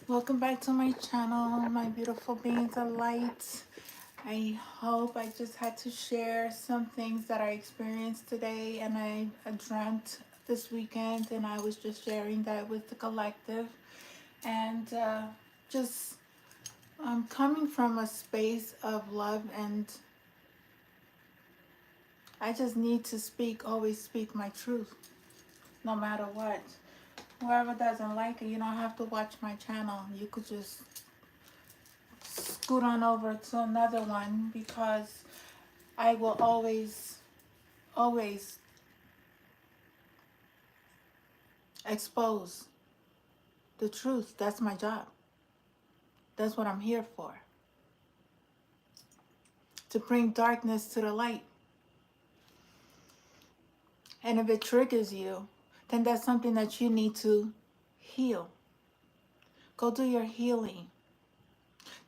Welcome back to my channel, my beautiful beings of light. I hope I just had to share some things that I experienced today and I dreamt this weekend, and I was just sharing that with the collective. And just I'm coming from a space of love, and I just need to always speak my truth, no matter what. Whoever doesn't like it, you don't have to watch my channel. You could just scoot on over to another one, because I will always expose the truth. That's my job. That's what I'm here for. To bring darkness to the light. And if it triggers you, then that's something that you need to heal. Go do your healing.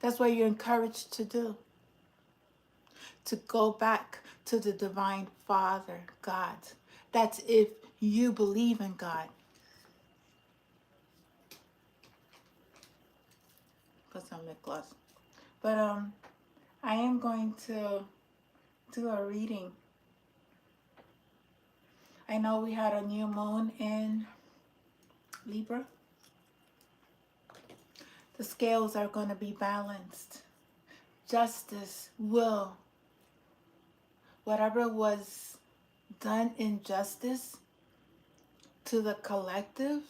That's what you're encouraged to do. To go back to the Divine Father, God. That's if you believe in God. Put some lip gloss. But I am going to do a reading. I know we had a new moon in Libra. The scales are going to be balanced. Justice will, whatever was done injustice to the collective,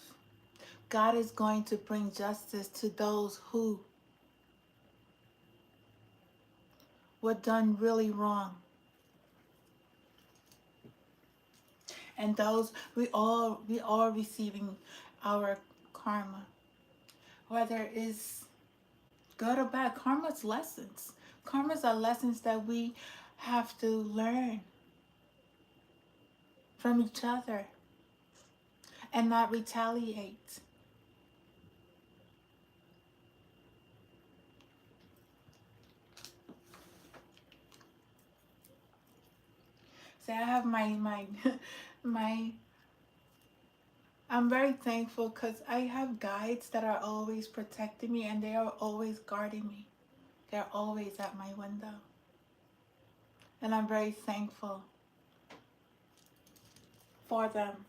God is going to bring justice to those who were done really wrong. And those, we are receiving our karma. Whether it's good or bad, karma's lessons. Karma's are lessons that we have to learn from each other and not retaliate. See, I have my I'm very thankful because I have guides that are always protecting me, and they are always guarding me. They're always at my window. And I'm very thankful for them.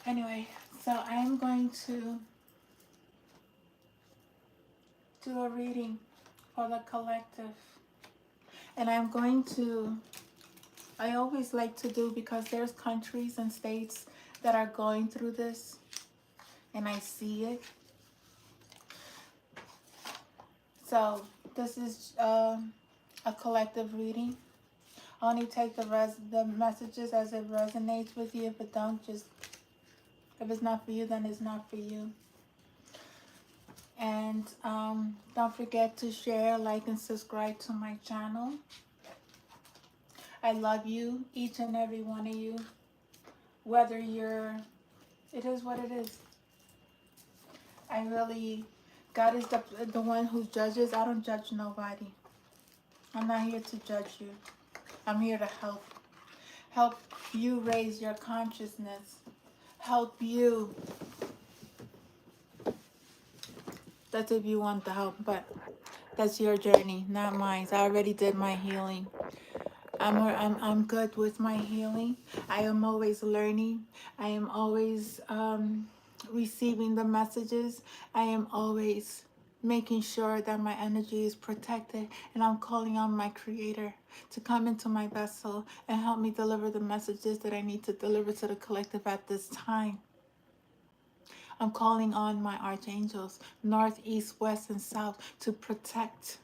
Anyway, so I'm going to do a reading for the collective. And I always like to do, because there's countries and states that are going through this, and I see it. So this is a collective reading. Only take the messages as it resonates with you. If it don't, just, if it's not for you, then it's not for you. And don't forget to share, like, and subscribe to my channel. I love you, each and every one of you. Whether it is what it is. God is the one who judges. I don't judge nobody. I'm not here to judge you. I'm here to help. Help you raise your consciousness. Help you. That's if you want the help, but that's your journey, not mine. I already did my healing. I'm good with my healing. I am always learning. I am always receiving the messages. I am always making sure that my energy is protected, and I'm calling on my Creator to come into my vessel and help me deliver the messages that I need to deliver to the collective at this time. I'm calling on my archangels, north, east, west, and south, to protect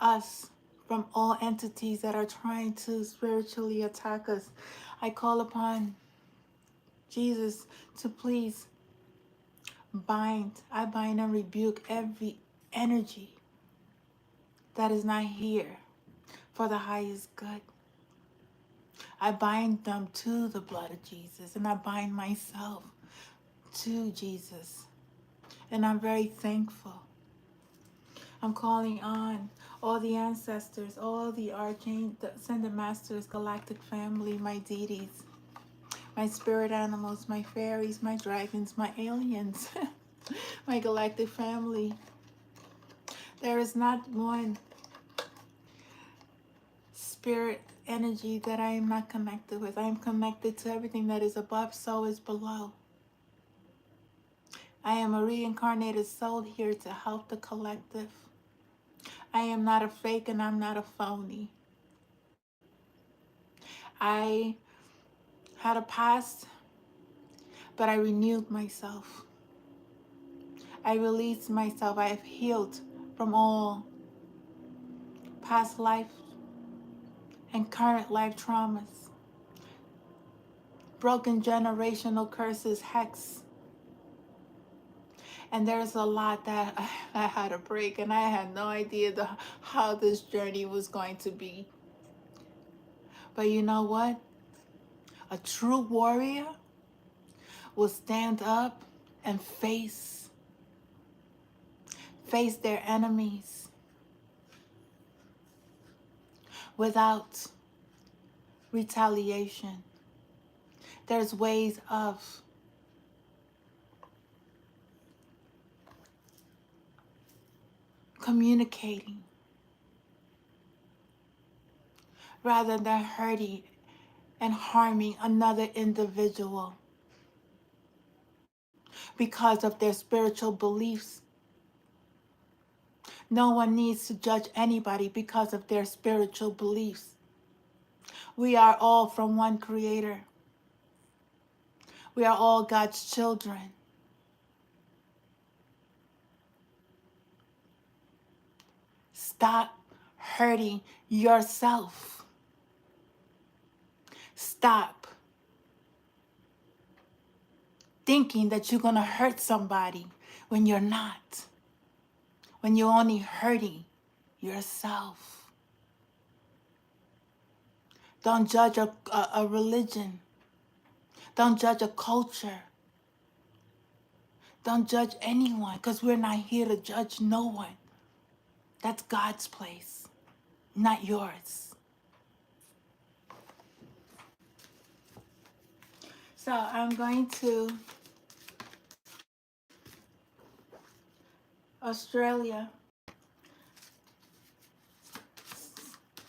us from all entities that are trying to spiritually attack us. I call upon Jesus to please I bind and rebuke every energy that is not here for the highest good. I bind them to the blood of Jesus, and I bind myself to Jesus. And I'm very thankful. I'm calling on all the ancestors, all the archangels, ascended masters, galactic family, my deities, my spirit animals, my fairies, my dragons, my aliens, my galactic family. There is not one spirit energy that I am not connected with. I am connected to everything that is above, so is below. I am a reincarnated soul here to help the collective. I am not a fake and I'm not a phony. I had a past, but I renewed myself. I released myself. I have healed from all past life and current life traumas, broken generational curses, hex. And there's a lot that I had to break, and I had no idea how this journey was going to be. But you know what? A true warrior will stand up and face their enemies without retaliation. There's ways of communicating rather than hurting and harming another individual because of their spiritual beliefs. No one needs to judge anybody because of their spiritual beliefs. We are all from one creator. We are all God's children. Stop hurting yourself. Stop thinking that you're going to hurt somebody when you're not. When you're only hurting yourself. Don't judge a religion. Don't judge a culture. Don't judge anyone, because we're not here to judge no one. That's God's place, not yours. So I'm going to Australia.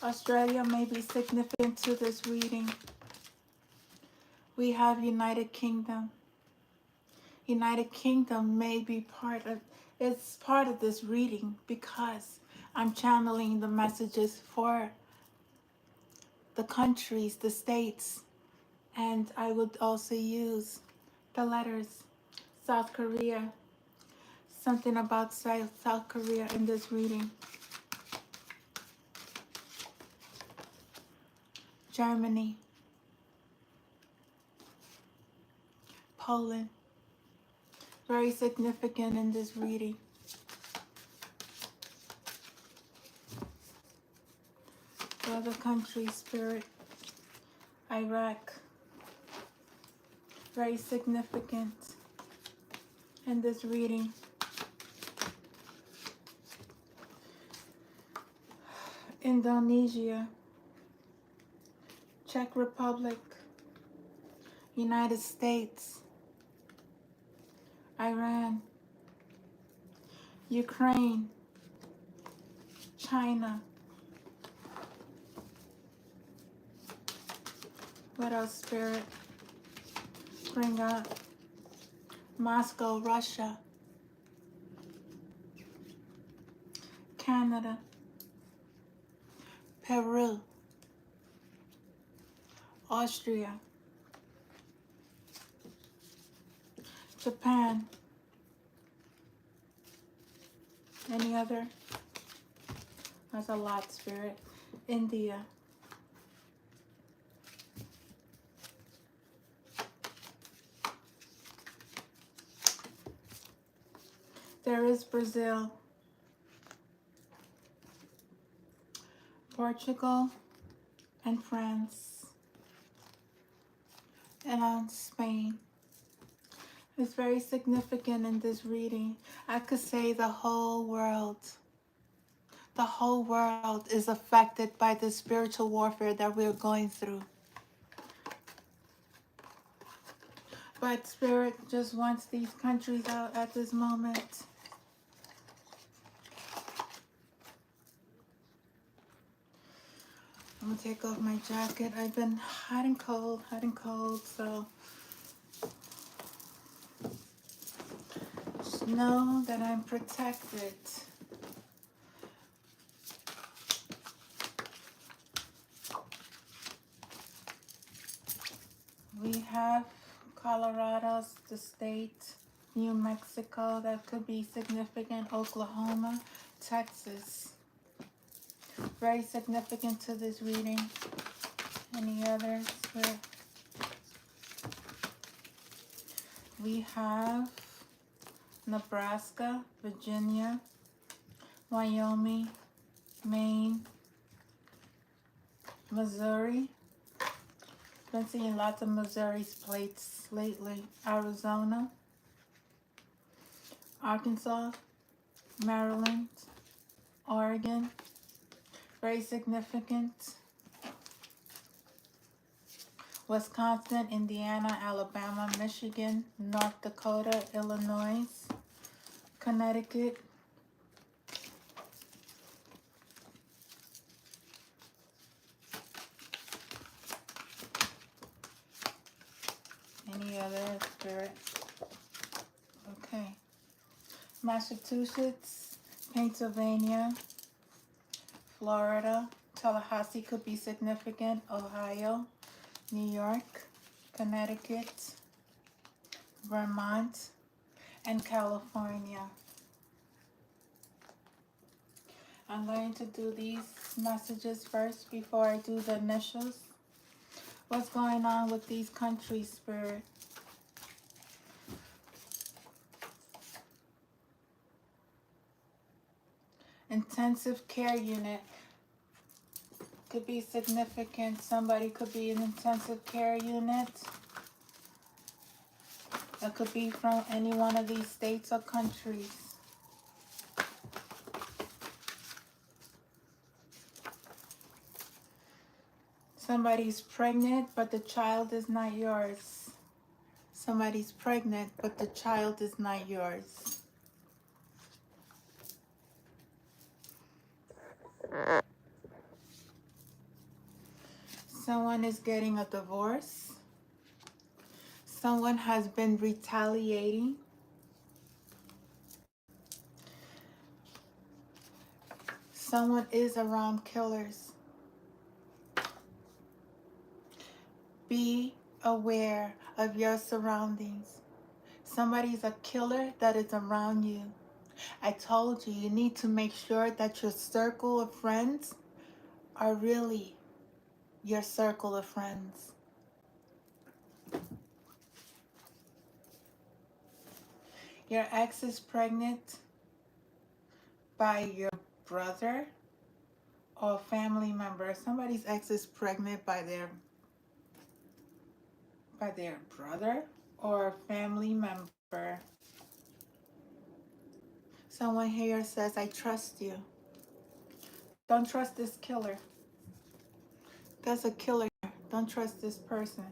Australia may be significant to this reading. We have United Kingdom. United Kingdom may be part of this reading because I'm channeling the messages for the countries, the states, and I would also use the letters. South Korea, something about South Korea in this reading. Germany, Poland, very significant in this reading. The other country, Spirit, Iraq, very significant in this reading. Indonesia, Czech Republic, United States, Iran, Ukraine, China. What else, Spirit? Bring up Moscow, Russia, Canada, Peru, Austria, Japan. Any other? That's a lot, Spirit. India. There is Brazil, Portugal, and France, and Spain. It's very significant in this reading. I could say the whole world is affected by the spiritual warfare that we're going through. But Spirit just wants these countries out at this moment. I'm gonna take off my jacket. I've been hot and cold, so just know that I'm protected. We have Colorado's the state, New Mexico, that could be significant, Oklahoma, Texas. Very significant to this reading. Any others? We have Nebraska, Virginia, Wyoming, Maine, Missouri. Been seeing lots of Missouri's plates lately. Arizona, Arkansas, Maryland, Oregon. Very significant. Wisconsin, Indiana, Alabama, Michigan, North Dakota, Illinois, Connecticut. Any other spirit? Okay. Massachusetts, Pennsylvania, Florida, Tallahassee could be significant, Ohio, New York, Connecticut, Vermont, and California. I'm going to do these messages first before I do the initials. What's going on with these countries, Spirit? Intensive care unit could be significant. Somebody could be in intensive care unit. That could be from any one of these states or countries. Somebody's pregnant, but the child is not yours. Somebody's pregnant, but the child is not yours. Someone is getting a divorce. Someone has been retaliating. Someone is around killers. Be aware of your surroundings. Somebody's a killer that is around you. I told you, you need to make sure that your circle of friends are really your circle of friends. Your ex is pregnant by your brother or family member. Somebody's ex is pregnant by their brother or family member. Someone here says, I trust you. Don't trust this killer. That's a killer. Don't trust this person.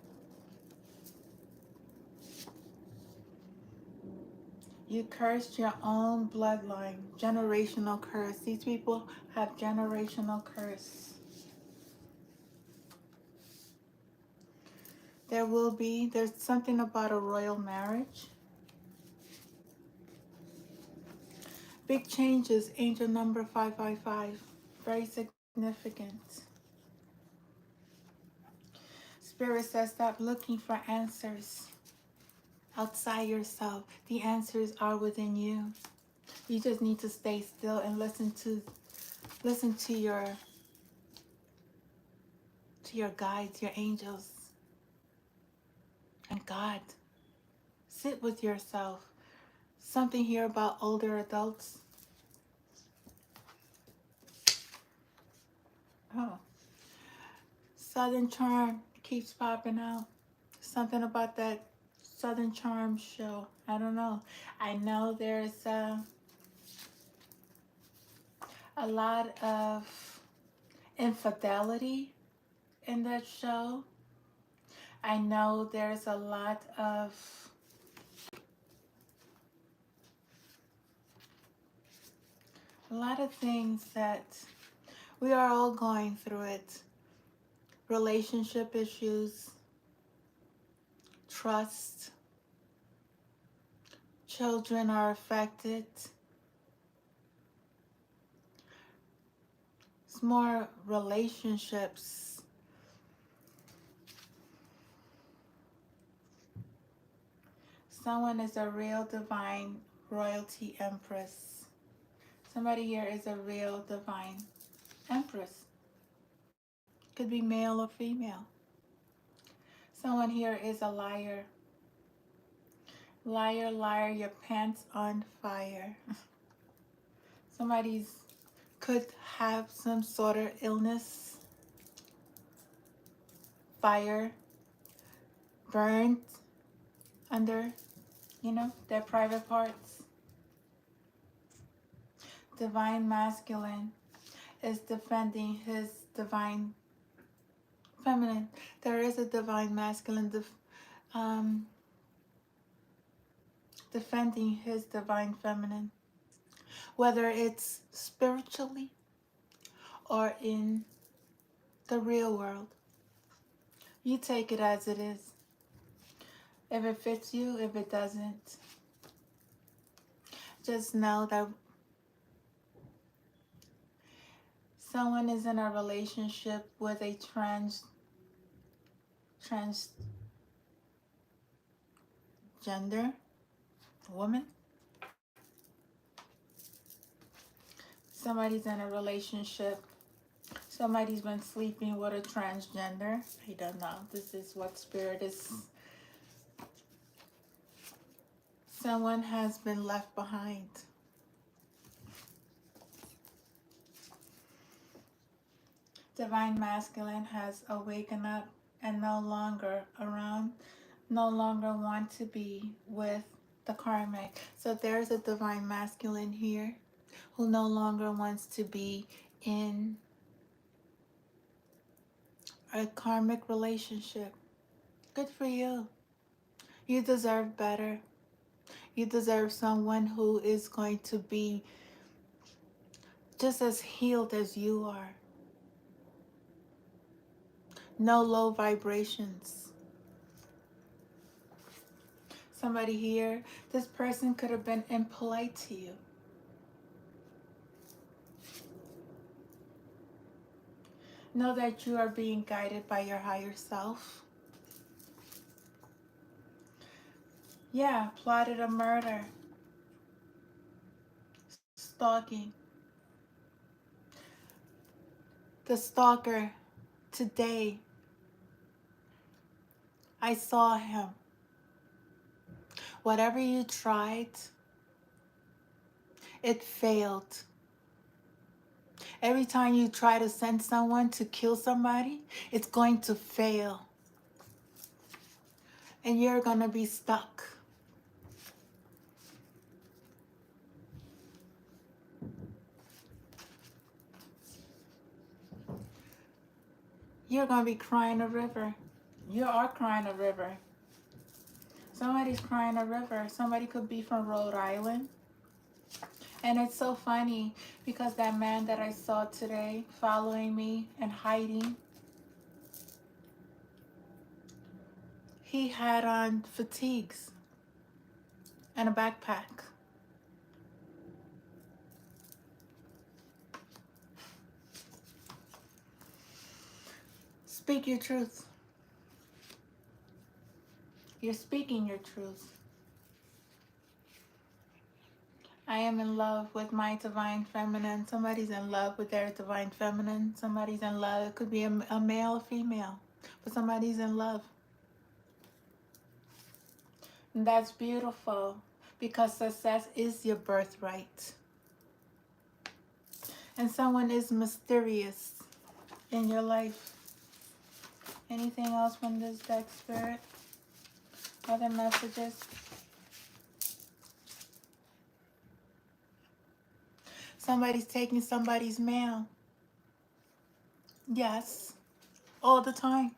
You cursed your own bloodline. Generational curse. These people have generational curse. There's something about a royal marriage. Big changes, angel number 555. Very significant. Spirit says stop looking for answers outside yourself. The answers are within you. You just need to stay still and listen to your guides, your angels, and God. Sit with yourself. Something here about older adults. Oh. Southern Charm keeps popping out. Something about that Southern Charm show. I don't know. I know there's a lot of infidelity in that show. I know there's a lot of things that we are all going through it. Relationship issues, trust, children are affected. It's more relationships. Someone is a real divine royalty empress. Somebody here is a real divine empress. Could be male or female. Someone here is a liar. Liar, liar, your pants on fire. Somebody's could have some sort of illness, fire, burnt under, their private parts. Divine masculine is defending his divine feminine. There is a divine masculine defending his divine feminine, whether it's spiritually or in the real world. You take it as it is. If it fits you, if it doesn't, just know that someone is in a relationship with a transgender woman. Somebody's in a relationship. Somebody's been sleeping with a transgender. I don't know. This is what spirit is. Someone has been left behind. Divine masculine has awakened up and no longer want to be with the karmic. So there's a divine masculine here who no longer wants to be in a karmic relationship. Good for you. You deserve better. You deserve someone who is going to be just as healed as you are. No low vibrations. Somebody here, this person could have been impolite to you. Know that you are being guided by your higher self. Yeah, plotted a murder. Stalking. The stalker, today, I saw him. Whatever you tried, it failed. Every time you try to send someone to kill somebody, it's going to fail. And you're going to be stuck. You're going to be crying a river. You are crying a river. Somebody's crying a river. Somebody could be from Rhode Island. And it's so funny because that man that I saw today following me and hiding, he had on fatigues and a backpack. Speak your truth. You're speaking your truth. I am in love with my divine feminine. Somebody's in love with their divine feminine. Somebody's in love. It could be a male or female, but somebody's in love. And that's beautiful because success is your birthright. And someone is mysterious in your life. Anything else from this deck, Spirit? Other messages? Somebody's taking somebody's mail. Yes. All the time.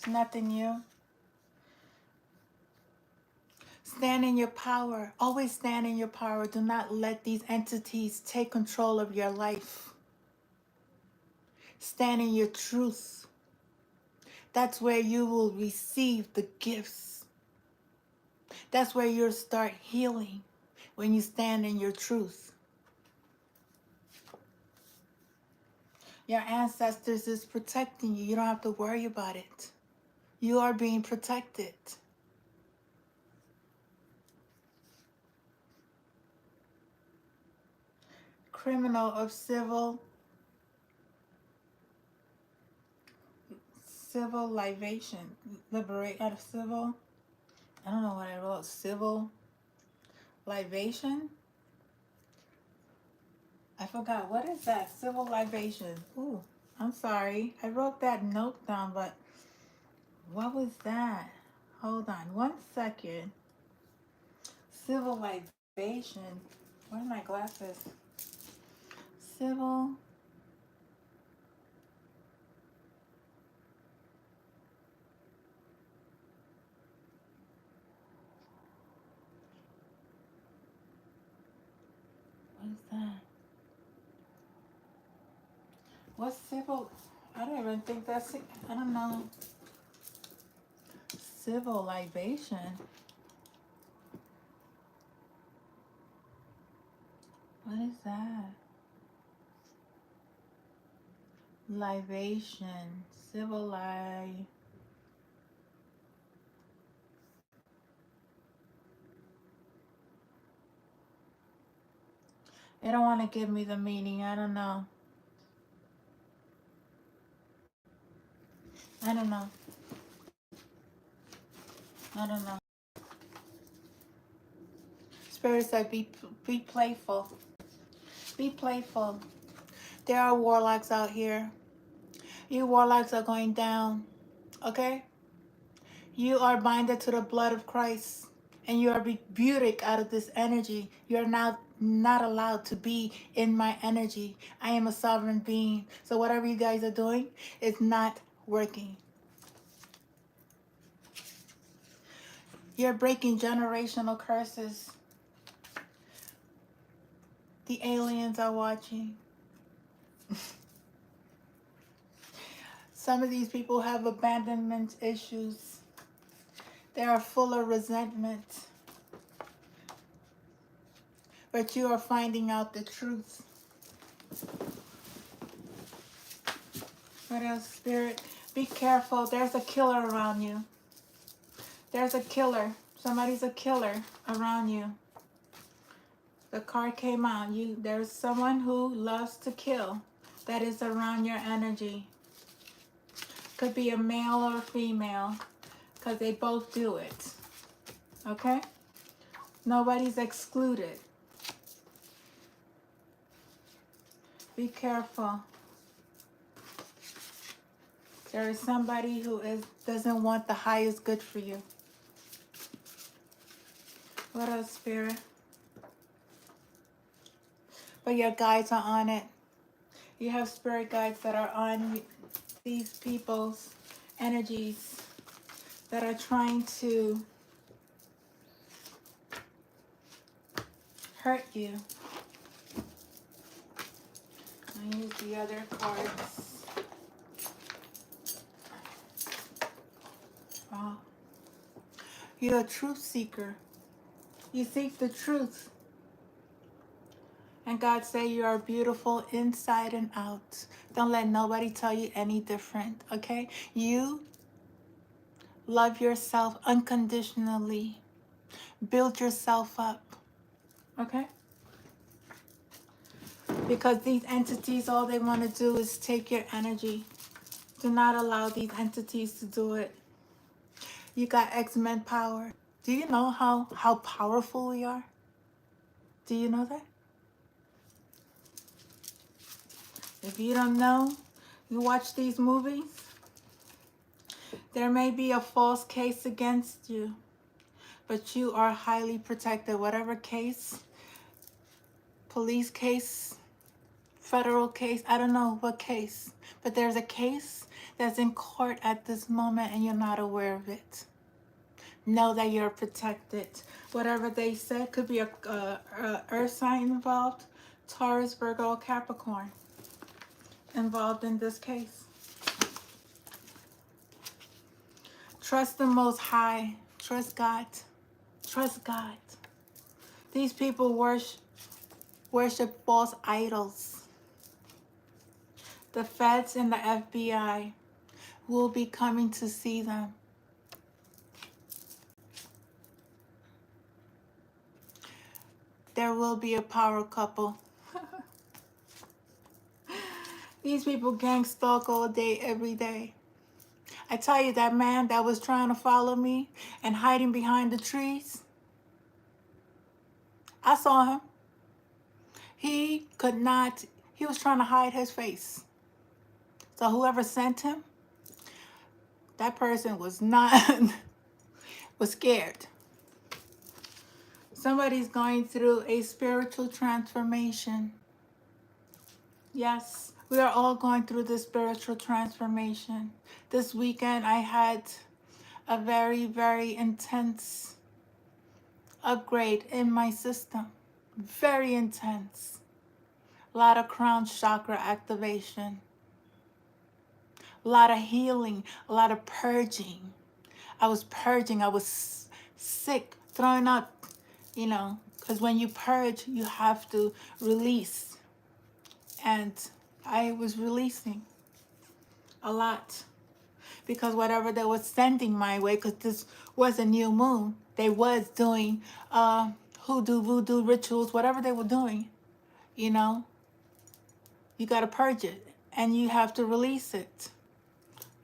Nothing new. Stand in your power. Always stand in your power. Do not let these entities take control of your life. Stand in your truth. That's where you will receive the gifts. That's where you'll start healing, when you stand in your truth. Your ancestors is protecting you. You don't have to worry about it. You are being protected. Criminal of civil libation. Liberate out of civil. I don't know what I wrote. Civil libation. I forgot. What is that? Civil libation. Ooh, I'm sorry. I wrote that note down, but what was that? Hold on one second. Civil libation. Where are my glasses? Civil. What is that? What's civil? I don't even think that's it. I don't know. Civil libation. What is that? Libation. Civil li. They don't want to give me the meaning. I don't know. I don't know. I don't know. Spirit said, be playful. Be playful. There are warlocks out here. You warlocks are going down. Okay? You are binded to the blood of Christ. And you are rebuked out of this energy. You are now not allowed to be in my energy. I am a sovereign being. So whatever you guys are doing is not working. You're breaking generational curses. The aliens are watching. Some of these people have abandonment issues. They are full of resentment. But you are finding out the truth. What else, Spirit? Be careful. There's a killer around you. There's a killer. Somebody's a killer around you. The card came out. There's someone who loves to kill that is around your energy. Could be a male or a female, because they both do it. Okay? Nobody's excluded. Be careful. There is somebody who doesn't want the highest good for you. What else, Spirit? But your guides are on it. You have spirit guides that are on these people's energies that are trying to hurt you. I use the other cards. Oh. You're a truth seeker. You seek the truth. And God say you are beautiful inside and out. Don't let nobody tell you any different, okay? You love yourself unconditionally. Build yourself up, okay? Because these entities, all they want to do is take your energy. Do not allow these entities to do it. You got X-Men power. Do you know how powerful we are? Do you know that? If you don't know, you watch these movies, there may be a false case against you, but you are highly protected. Whatever case, police case, federal case. I don't know what case, but there's a case that's in court at this moment and you're not aware of it. Know that you're protected. Whatever they said could be a earth sign involved, Taurus, Virgo, Capricorn involved in this case. Trust the Most High. Trust God. Trust God. These people worship false idols. The feds and the FBI will be coming to see them. There will be a power couple. These people gang stalk all day, every day. I tell you, that man that was trying to follow me and hiding behind the trees, I saw him. He was trying to hide his face. So whoever sent him, that person was was scared. Somebody's going through a spiritual transformation. Yes, we are all going through this spiritual transformation. This weekend I had a very, very intense upgrade in my system. Very intense. A lot of crown chakra activation. A lot of healing. A lot of purging. I was purging. I was sick, throwing up, because when you purge, you have to release. And I was releasing a lot. Because whatever they were sending my way, because this was a new moon, they was doing hoodoo, voodoo rituals, whatever they were doing, you got to purge it and you have to release it.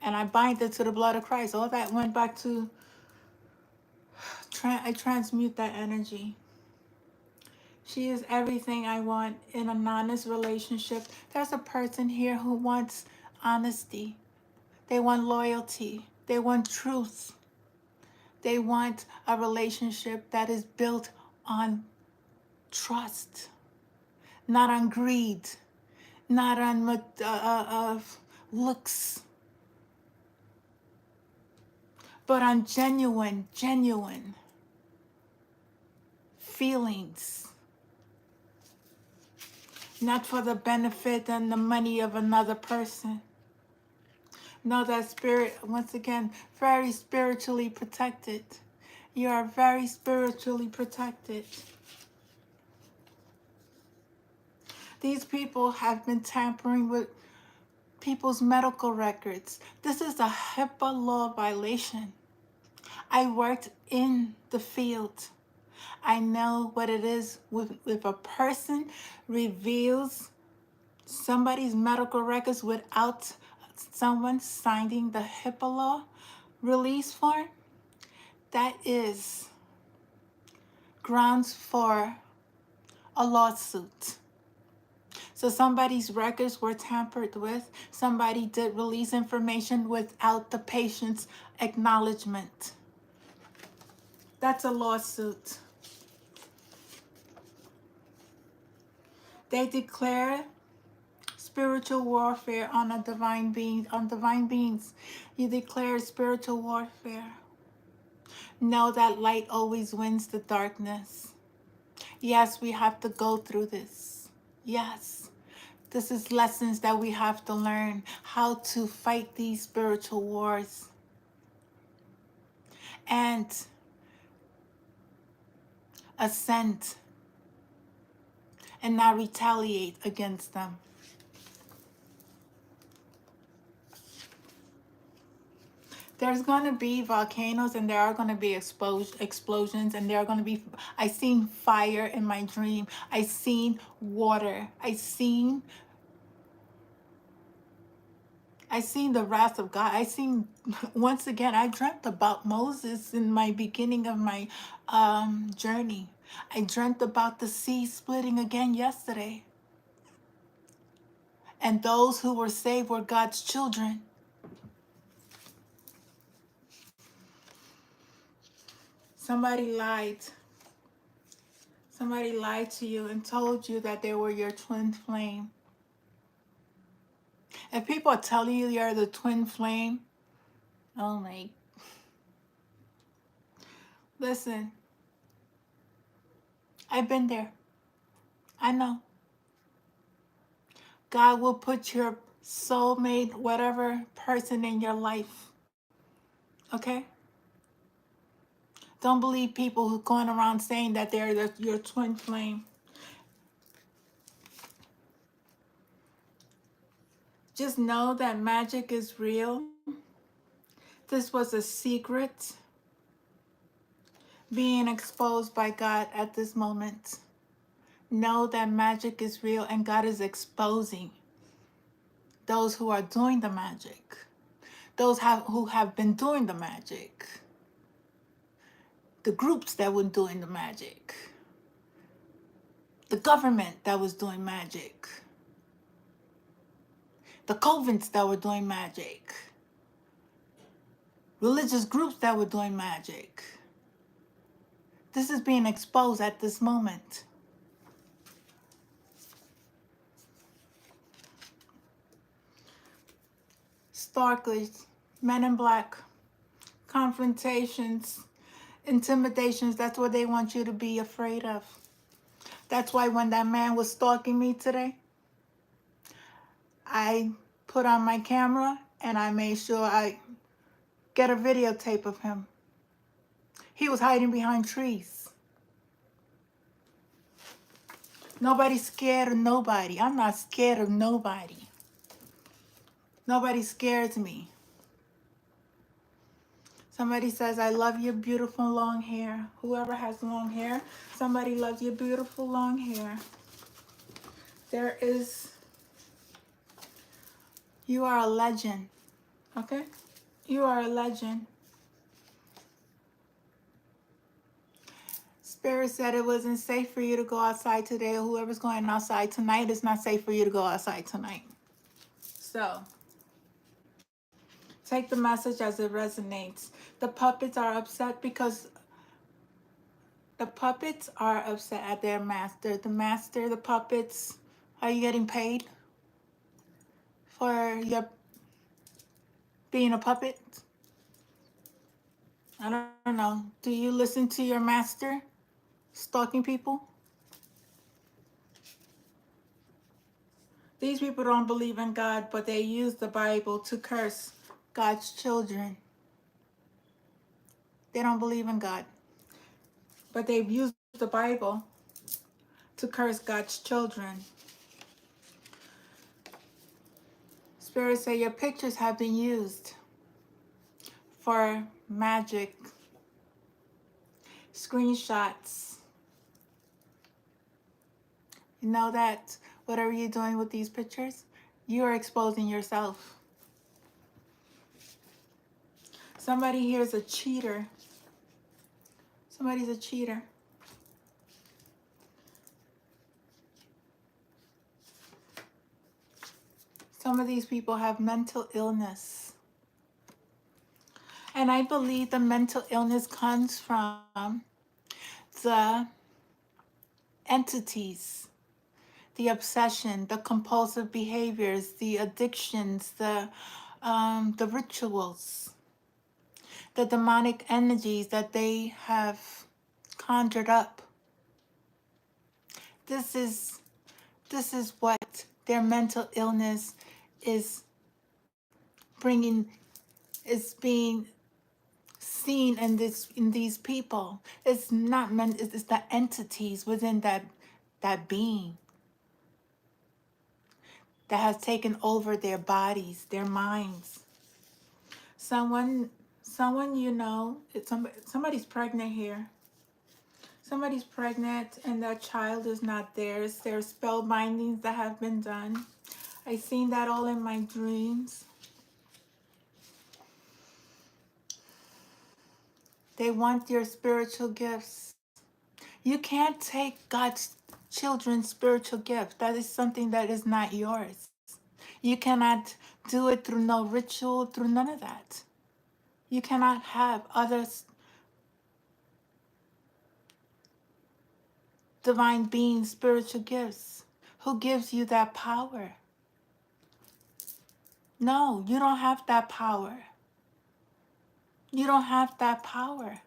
And I bind it to the blood of Christ. All that went back to, I transmute that energy. She is everything I want in an honest relationship. There's a person here who wants honesty. They want loyalty. They want truth. They want a relationship that is built on trust, not on greed, not on looks, but on genuine feelings, not for the benefit and the money of another person. Know that spirit, once again, very spiritually protected. You are very spiritually protected. These people have been tampering with people's medical records. This is a HIPAA law violation. I worked in the field. I know what it is if a person reveals somebody's medical records without someone signing the HIPAA law release form. That is grounds for a lawsuit. So somebody's records were tampered with. Somebody did release information without the patient's acknowledgement. That's a lawsuit. They declare spiritual warfare on divine beings. You declare spiritual warfare. Know that light always wins the darkness. Yes, we have to go through this. Yes. This is lessons that we have to learn, how to fight these spiritual wars and ascend and not retaliate against them. There's going to be volcanoes and there are going to be explosions and there are going to be, I seen fire in my dream. I seen water. I seen the wrath of God. Once again, I dreamt about Moses in my beginning of my journey. I dreamt about the sea splitting again yesterday. And those who were saved were God's children. Somebody lied. Somebody lied to you and told you that they were your twin flame. If people are telling you you're the twin flame, oh my, listen, I've been there. I know. God will put your soulmate, whatever person in your life. Okay? Don't believe people who going around saying that they're your twin flame. Just know that magic is real. This was a secret being exposed by God at this moment. Know that magic is real and God is exposing those who are doing the magic. Those who have been doing the magic. The groups that were doing the magic. The government that was doing magic. The covens that were doing magic. Religious groups that were doing magic. This is being exposed at this moment. Stalkers, men in black, confrontations, intimidations, that's what they want you to be afraid of. That's why when that man was stalking me today, I put on my camera and I made sure I get a videotape of him. He was hiding behind trees. Nobody's scared of nobody. I'm not scared of nobody. Nobody scares me. Somebody says, I love your beautiful long hair. Whoever has long hair, somebody loves your beautiful long hair. You are a legend, okay? You are a legend. Spirit said it wasn't safe for you to go outside today, or whoever's going outside tonight, it's not safe for you to go outside tonight. So, take the message as it resonates. The puppets are upset because the puppets are upset at their master. The puppets, are you getting paid for your being a puppet? I don't know. Do you listen to your master stalking people? These people don't believe in God, but they use the Bible to curse God's children. They don't believe in God, but they've used the Bible to curse God's children. Spirit say your pictures have been used for magic, screenshots. You know that whatever you're doing with these pictures, you are exposing yourself. Somebody here is a cheater. Somebody's a cheater. Some of these people have mental illness. And I believe the mental illness comes from the entities, the obsession, the compulsive behaviors, the addictions, the rituals, the demonic energies that they have conjured up. This is what their mental illness is bringing, is being seen in these people. It's not meant. It's the entities within that being that has taken over their bodies, their minds. Someone you know, somebody's pregnant here. Somebody's pregnant and that child is not theirs. There's spell bindings that have been done. I seen that all in my dreams. They want your spiritual gifts. You can't take God's children's spiritual gift. That is something that is not yours. You cannot do it through no ritual, through none of that. You cannot have others, divine beings, spiritual gifts. Who gives you that power? No, you don't have that power. You don't have that power.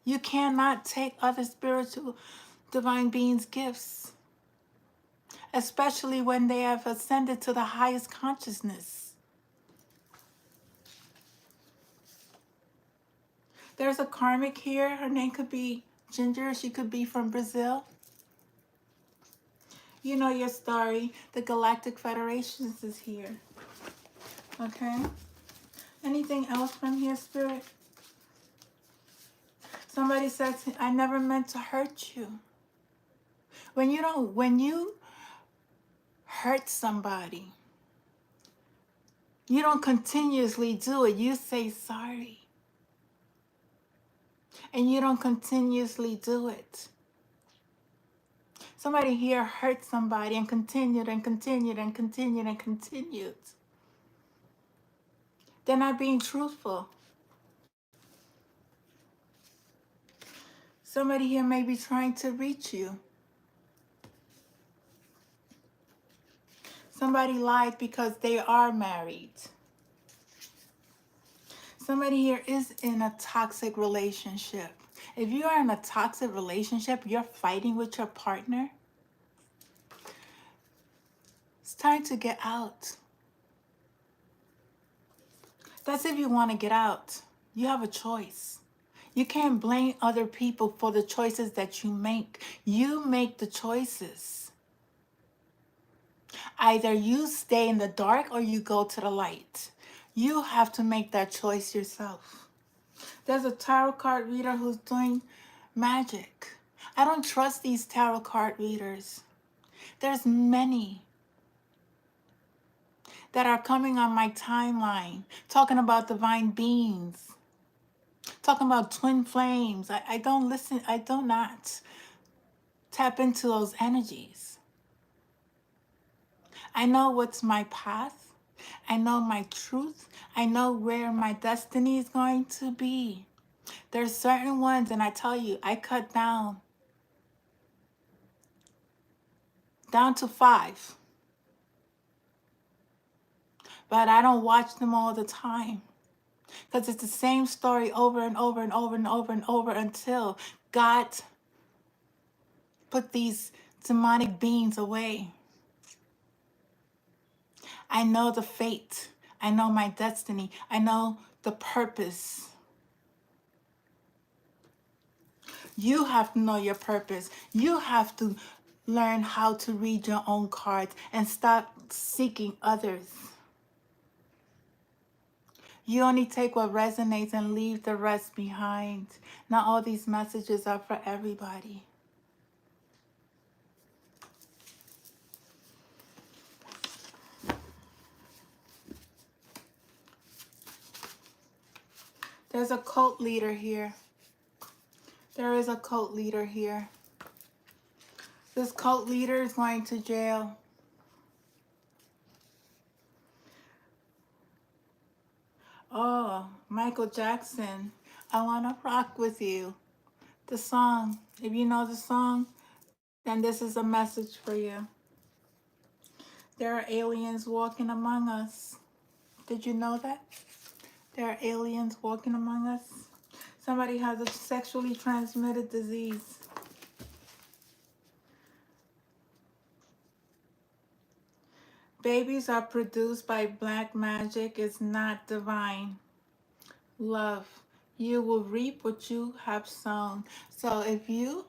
You cannot take other spiritual divine beings' gifts, especially when they have ascended to the highest consciousness. There's a karmic here. Her name could be Ginger. She could be from Brazil. You know your story. The Galactic Federations is here. Okay? Anything else from here, Spirit? Somebody said, I never meant to hurt you. When you hurt somebody, you don't continuously do it. You say sorry. And you don't continuously do it. Somebody here hurt somebody and continued and continued and continued and continued. They're not being truthful. Somebody here may be trying to reach you. Somebody lied because they are married. Somebody here is in a toxic relationship. If you are in a toxic relationship, you're fighting with your partner, it's time to get out. That's if you want to get out. You have a choice. You can't blame other people for the choices that you make. You make the choices. Either you stay in the dark or you go to the light. You have to make that choice yourself. There's a tarot card reader who's doing magic. I don't trust these tarot card readers. There's many that are coming on my timeline talking about divine beings, talking about twin flames. I don't listen. I do not tap into those energies. I know what's my path. I know my truth. I know where my destiny is going to be. There's certain ones, and I tell you, I cut down to 5. But I don't watch them all the time. Because it's the same story over and over and over and over and over until God put these demonic beings away. I know the fate. I know my destiny. I know the purpose. You have to know your purpose. You have to learn how to read your own cards and stop seeking others. You only take what resonates and leave the rest behind. Not all these messages are for everybody. There's a cult leader here. There is a cult leader here. This cult leader is going to jail. Oh, Michael Jackson, I want to rock with you. The song. If you know the song, then this is a message for you. There are aliens walking among us. Did you know that? There are aliens walking among us. Somebody has a sexually transmitted disease. Babies are produced by black magic. It's not divine love. You will reap what you have sown. So if you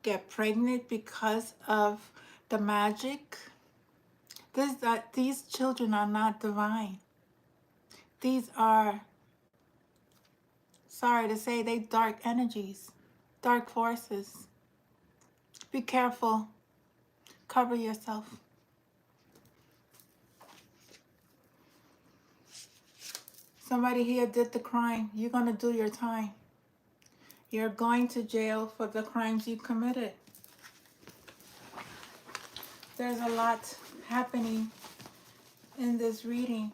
get pregnant because of the magic, these children are not divine. These are, sorry to say, they dark energies, dark forces. Be careful. Cover yourself. Somebody here did the crime. You're going to do your time. You're going to jail for the crimes you committed. There's a lot happening in this reading.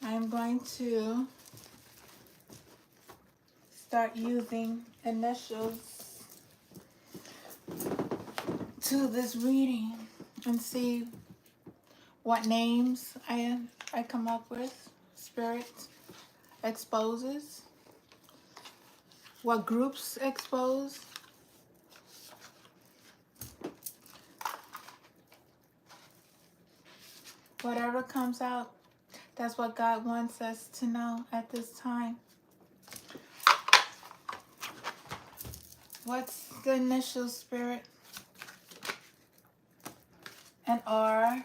I'm going to start using initials to this reading. and see what names I come up with. Spirit exposes. What groups expose. Whatever comes out, that's what God wants us to know at this time. What's the initial, Spirit? And R.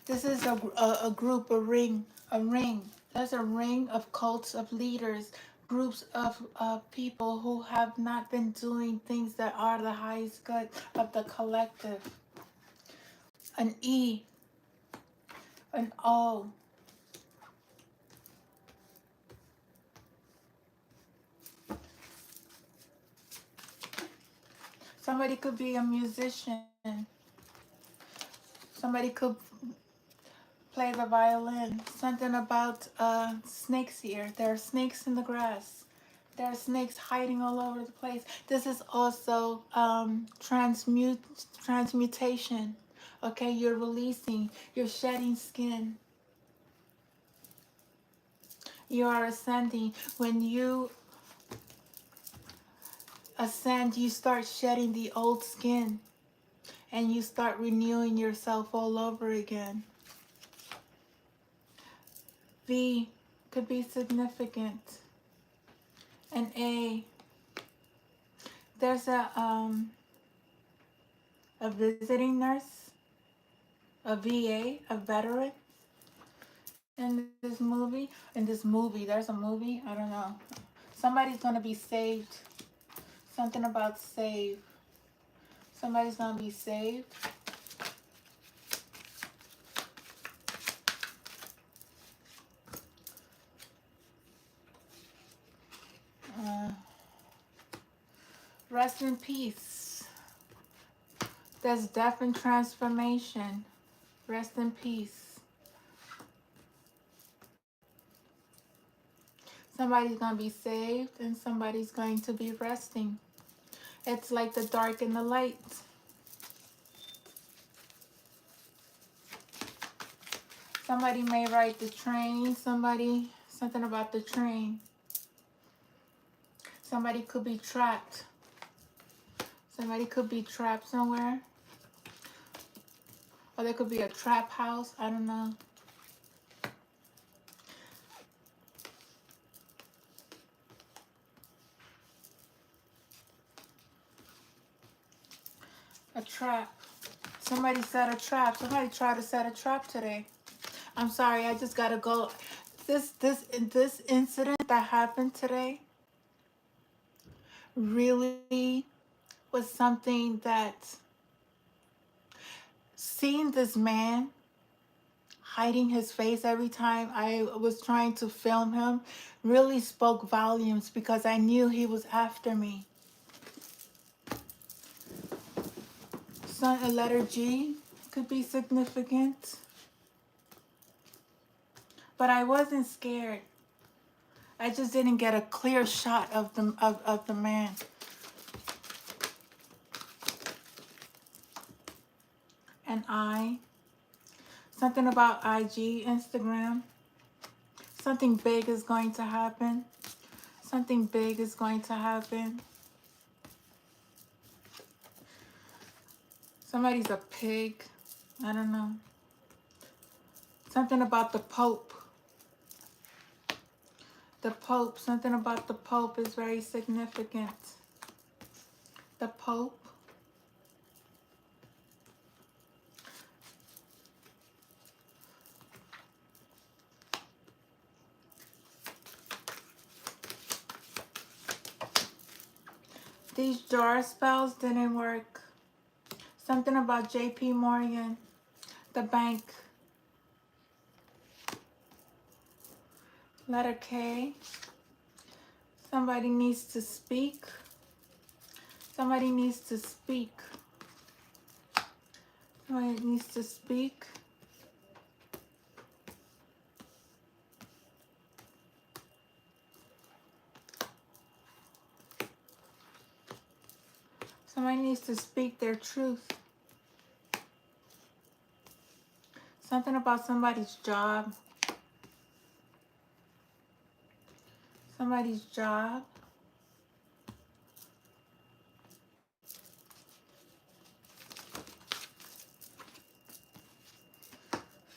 This is a group, a ring, a ring. There's a ring of cults of leaders, groups of people who have not been doing things that are the highest good of the collective. An E, an O. Somebody could be a musician. Somebody could play the violin. Something about snakes here. There are snakes in the grass. There are snakes hiding all over the place. This is also transmutation. Okay, you're releasing. You're shedding skin. You are ascending. When you ascend, you start shedding the old skin. And you start renewing yourself all over again. V could be significant. An A. There's a visiting nurse, a VA, a veteran in this movie. There's a movie. I don't know. Somebody's gonna be saved. Something about save. Somebody's gonna be saved. Rest in peace. There's death and transformation. Rest in peace. Somebody's going to be saved and somebody's going to be resting. It's like the dark and the light. Somebody may ride the train. Something about the train. Somebody could be trapped. Somebody could be trapped somewhere. Or there could be a trap house. I don't know. A trap. Somebody set a trap. Somebody tried to set a trap today. I'm sorry, I just gotta go. This incident that happened today really was something that, seeing this man hiding his face every time I was trying to film him really spoke volumes because I knew he was after me. So a letter G could be significant. But I wasn't scared. I just didn't get a clear shot of the man. And something about IG, Instagram. Something big is going to happen. Something big is going to happen. Somebody's a pig. I don't know. Something about the Pope. The Pope. Something about the Pope is very significant. The Pope. These jar spells didn't work. Something about JP Morgan. The bank. Letter K. Somebody needs to speak. Somebody needs to speak. Somebody needs to speak. Somebody needs to speak their truth. Something about somebody's job. Somebody's job.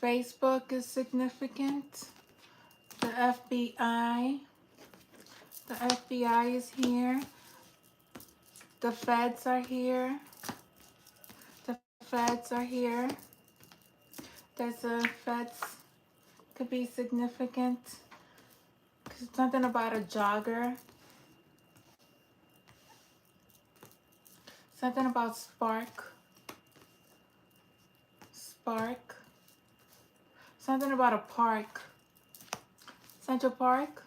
Facebook is significant. The FBI. The FBI is here. The feds are here. The feds are here. There's a feds could be significant. Something about a jogger. Something about spark. Spark. Something about a park. Central Park.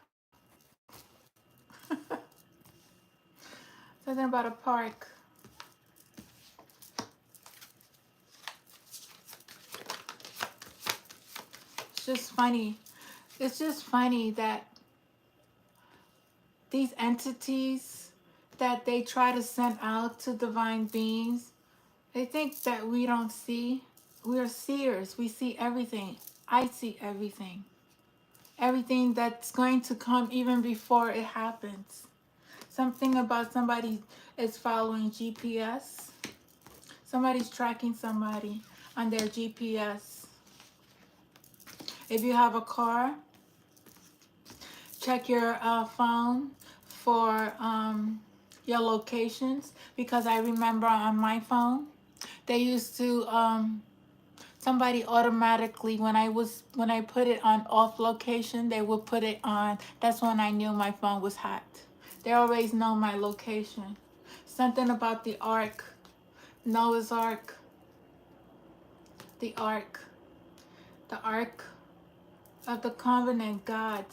Something about a park. It's just funny. It's just funny that these entities that they try to send out to divine beings, they think that we don't see. We are seers. We see everything. I see everything. Everything that's going to come even before it happens. Something about somebody is following GPS. Somebody's tracking somebody on their GPS. If you have a car, check your phone for your locations, because I remember on my phone they used to somebody automatically, when I put it on off location, they would put it on. That's when I knew my phone was hacked. They always know my location. Something about the ark, Noah's ark, the ark of the covenant. God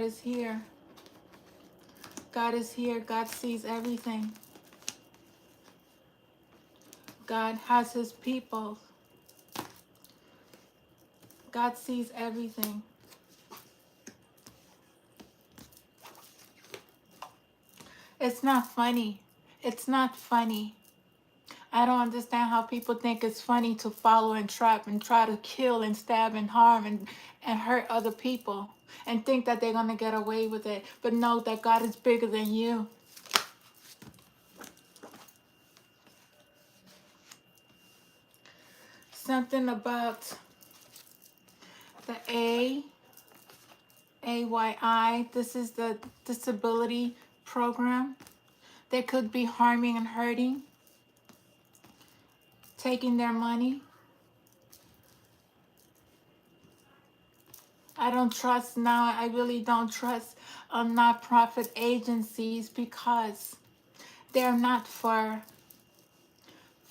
is here. God is here. God sees everything. God has his people. God sees everything. It's not funny. It's not funny. I don't understand how people think it's funny to follow and trap and try to kill and stab and harm and hurt other people and think that they're going to get away with it. But know that God is bigger than you. Something about the AYI. This is the disability program. They could be harming and hurting, taking their money. I don't trust now. I really don't trust nonprofit agencies, because they're not for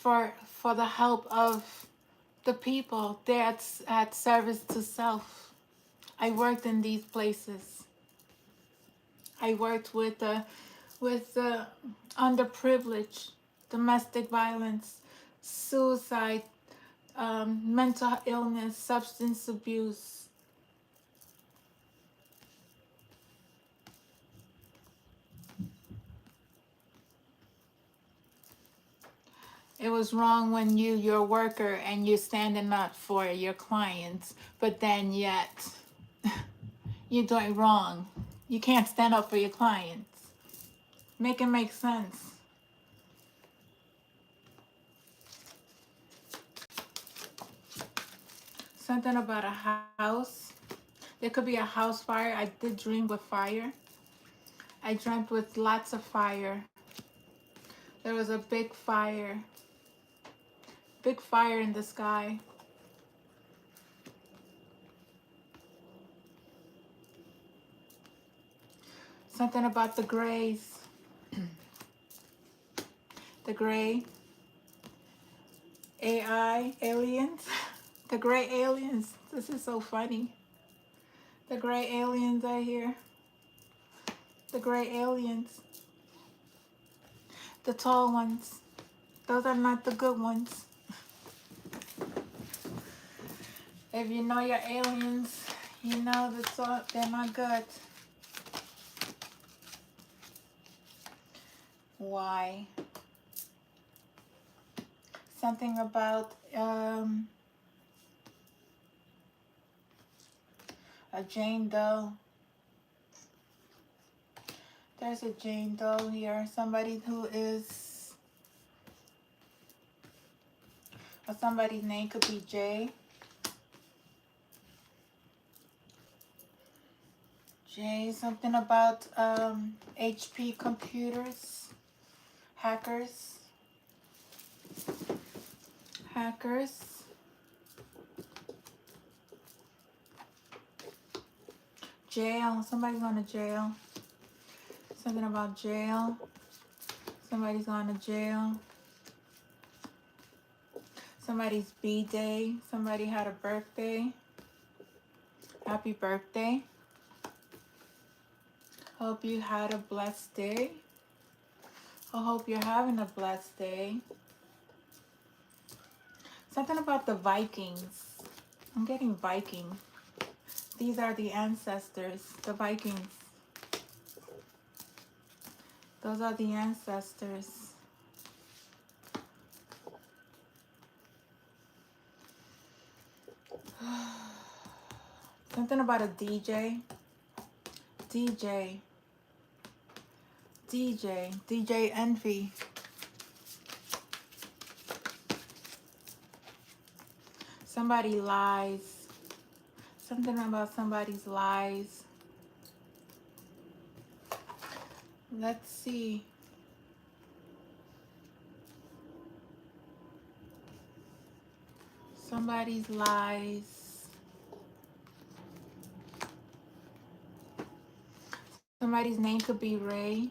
the help of the people. They're at service to self. I worked in these places. I worked with the underprivileged, domestic violence, suicide, mental illness, substance abuse. It was wrong when you're a worker and you're standing up for your clients, but then yet you're doing wrong. You can't stand up for your clients. Make it make sense. Something about a house. There could be a house fire. I did dream with fire. I dreamt with lots of fire. There was a big fire in the sky. Something about the grays. The gray AI aliens. The gray aliens. This is so funny. The gray aliens are here. The gray aliens. The tall ones. Those are not the good ones. If you know your aliens, you know that they're not good. Why? Something about A Jane Doe. There's a Jane Doe here. Somebody who is, or somebody's name could be Jay. Jay, something about HP computers. Hackers. Hackers. Jail. Somebody's going to jail. Something about jail. Somebody's going to jail. Somebody's B-Day. Somebody had a birthday. Happy birthday. Hope you had a blessed day. I hope you're having a blessed day. Something about the Vikings. I'm getting Viking. These are the ancestors, the Vikings. Those are the ancestors. Something about a DJ. DJ Envy. Somebody lies. Something about somebody's lies. Let's see. Somebody's lies. Somebody's name could be Ray.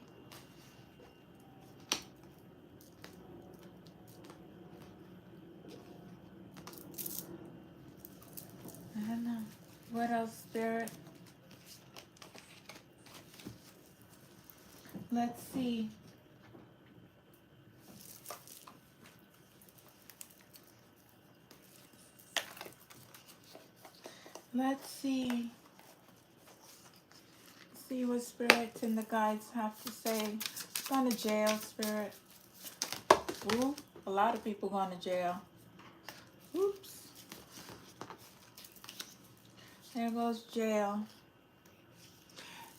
I don't know. What else, Spirit? Let's see. Let's see. See what spirits and the guides have to say. Going to jail, Spirit. Ooh, a lot of people going to jail. Oops. There goes jail.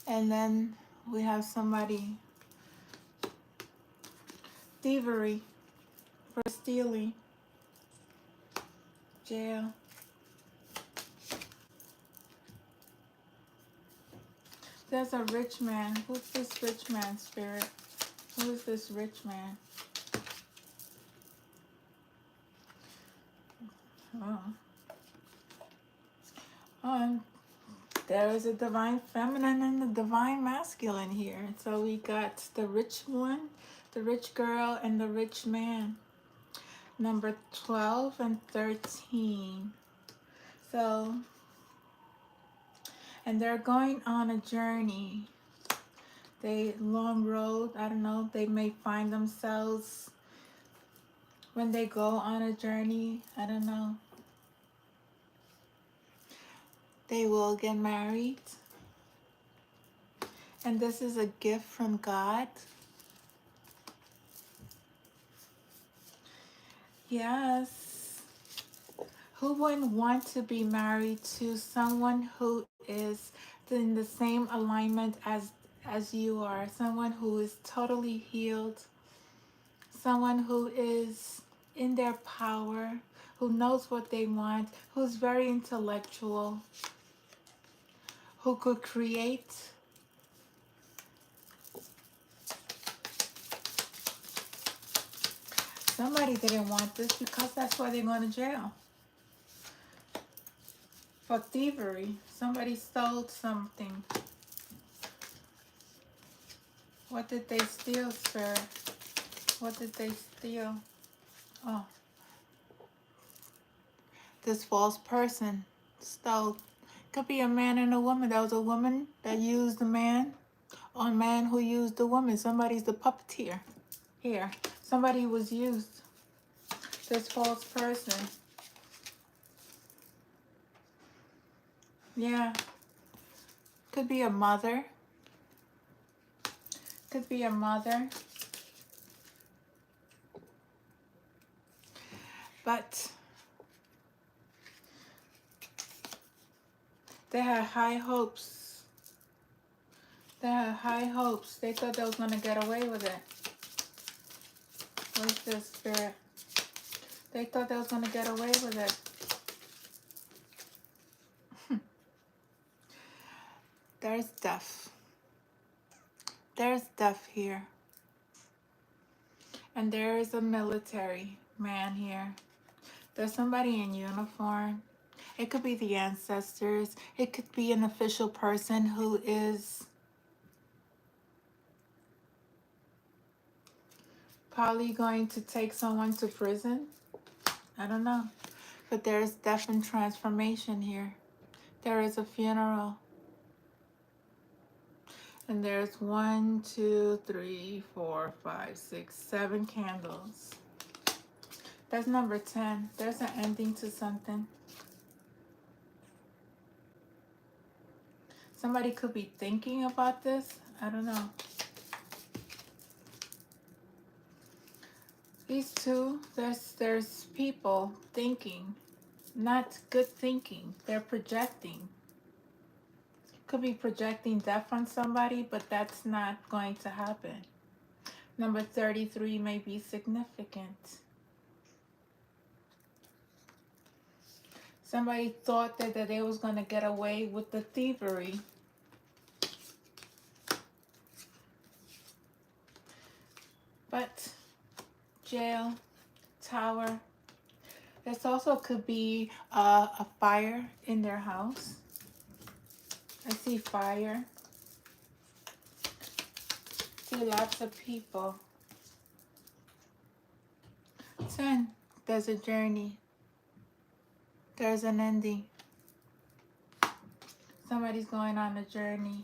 And then we have somebody. Thievery. For stealing. Jail. There's a rich man. Who's this rich man, Spirit? Who is this rich man? Oh. And there is a divine feminine and a divine masculine here. So we got the rich one, the rich girl, and the rich man. Number 12 and 13. So, and they're going on a journey. Long road, I don't know, they may find themselves when they go on a journey, I don't know. They will get married. And this is a gift from God. Yes. Who wouldn't want to be married to someone who is in the same alignment as you are? Someone who is totally healed. Someone who is in their power, who knows what they want, who's very intellectual, who could create. Somebody didn't want this because that's why they're going to jail. For thievery. Somebody stole something. What did they steal, sir? What did they steal? Oh. This false person stole. Could be a man and a woman. There was a woman that used a man, or a man who used a woman. Somebody's the puppeteer. Here. Somebody was used. This false person. Yeah. Could be a mother. Could be a mother. But They had high hopes. They had high hopes. They thought they was going to get away with it. What's this, Spirit? They thought they was going to get away with it. There's death. There's death here. And there is a military man here. There's somebody in uniform. It could be the ancestors. It could be an official person who is probably going to take someone to prison. I don't know. But there is death and transformation here. There is a funeral. And there's 1, 2, 3, 4, 5, 6, 7 candles. That's number 10. There's an ending to something. Somebody could be thinking about this. I don't know. These two, there's people thinking, not good thinking. They're projecting. Could be projecting death on somebody, but that's not going to happen. Number 33 may be significant. Somebody thought that they was going to get away with the thievery. But jail, tower. This also could be a fire in their house. I see fire. See lots of people. 10. There's a journey. There's an ending. Somebody's going on a journey.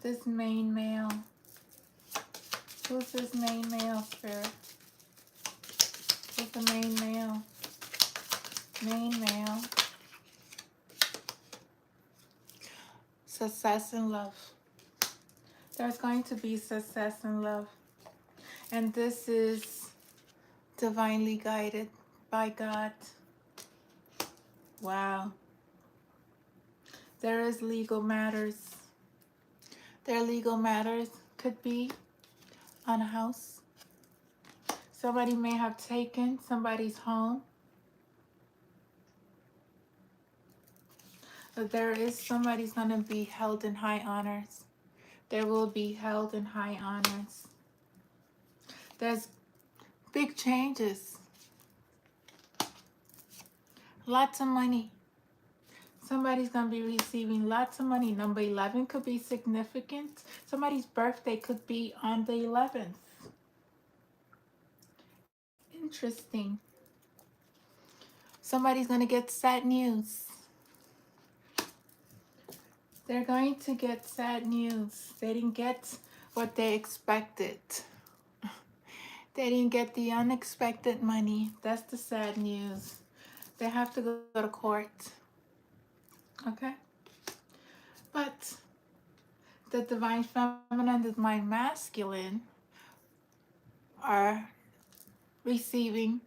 This main male. Who's this main male, Spirit? Who's the main male? Main male. Success and love. There's going to be success and love. And this is divinely guided by God. Wow. There is legal matters. Their legal matters could be on a house. Somebody may have taken somebody's home. But there is somebody's going to be held in high honors. They will be held in high honors. There's big changes. Lots of money. Somebody's going to be receiving lots of money. Number 11 could be significant. Somebody's birthday could be on the 11th. Interesting. Somebody's going to get sad news. They're going to get sad news. They didn't get what they expected. They didn't get the unexpected money. That's the sad news. They have to go to court. Okay? But the divine feminine and the divine masculine are receiving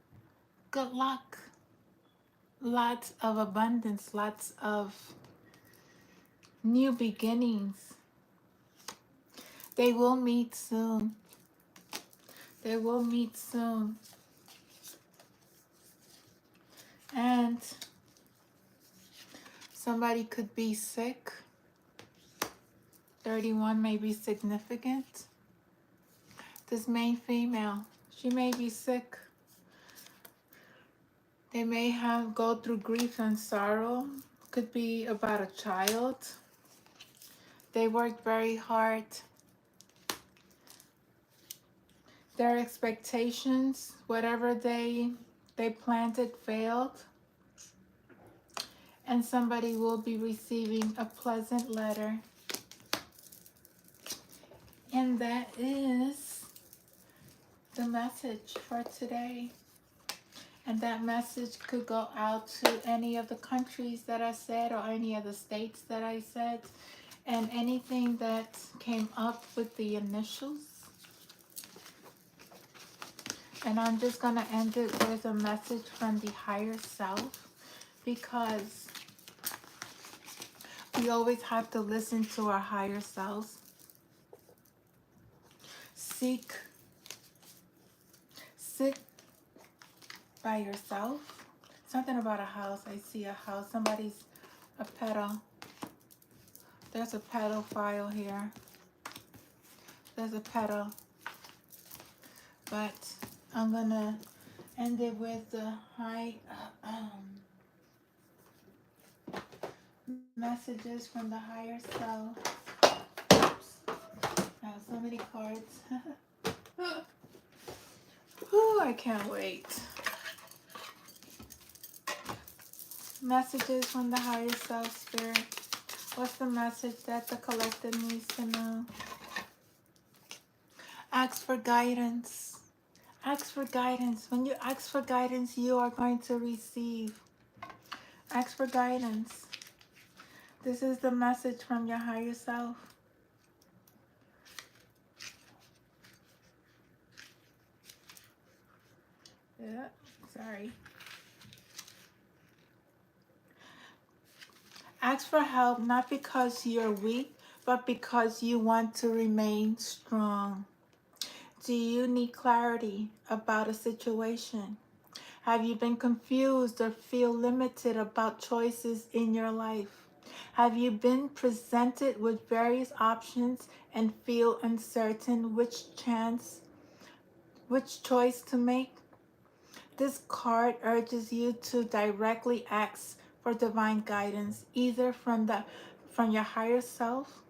good luck. Lots of abundance. Lots of new beginnings. They will meet soon. They will meet soon. And somebody could be sick. 31 may be significant. This main female, she may be sick. They may go through grief and sorrow. Could be about a child. They worked very hard. Their expectations, whatever they planted, failed. And somebody will be receiving a pleasant letter. And that is the message for today. And that message could go out to any of the countries that I said or any of the states that I said. And anything that came up with the initials. And I'm just going to end it with a message from the higher self. Because We always have to listen to our higher selves. Sit by yourself. Something about a house. I see a house. A petal. There's a petal file here. There's a petal. But I'm going to end it with the messages from the higher self. Oops. I have so many cards. Ooh, I can't wait. Messages from the higher self, Spirit. What's the message that the collective needs to know? Ask for guidance. Ask for guidance. When you ask for guidance, you are going to receive. Ask for guidance. This is the message from your higher self. Yeah, sorry. Ask for help not because you're weak, but because you want to remain strong. Do you need clarity about a situation? Have you been confused or feel limited about choices in your life? Have you been presented with various options and feel uncertain which choice to make? This card urges you to directly ask for divine guidance, either from your higher self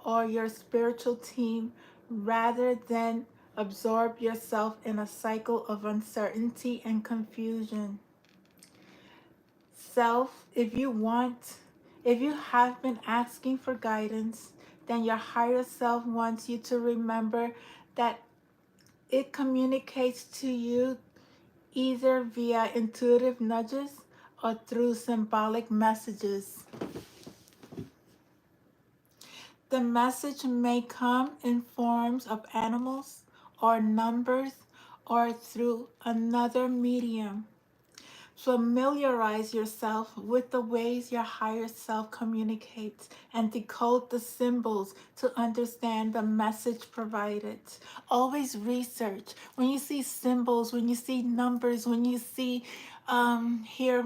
or your spiritual team, rather than absorb yourself in a cycle of uncertainty and confusion. Self, if you have been asking for guidance, then your higher self wants you to remember that it communicates to you either via intuitive nudges or through symbolic messages. The message may come in forms of animals or numbers or through another medium. Familiarize yourself with the ways your higher self communicates and decode the symbols to understand the message provided. Always research. When you see symbols, when you see numbers, when you hear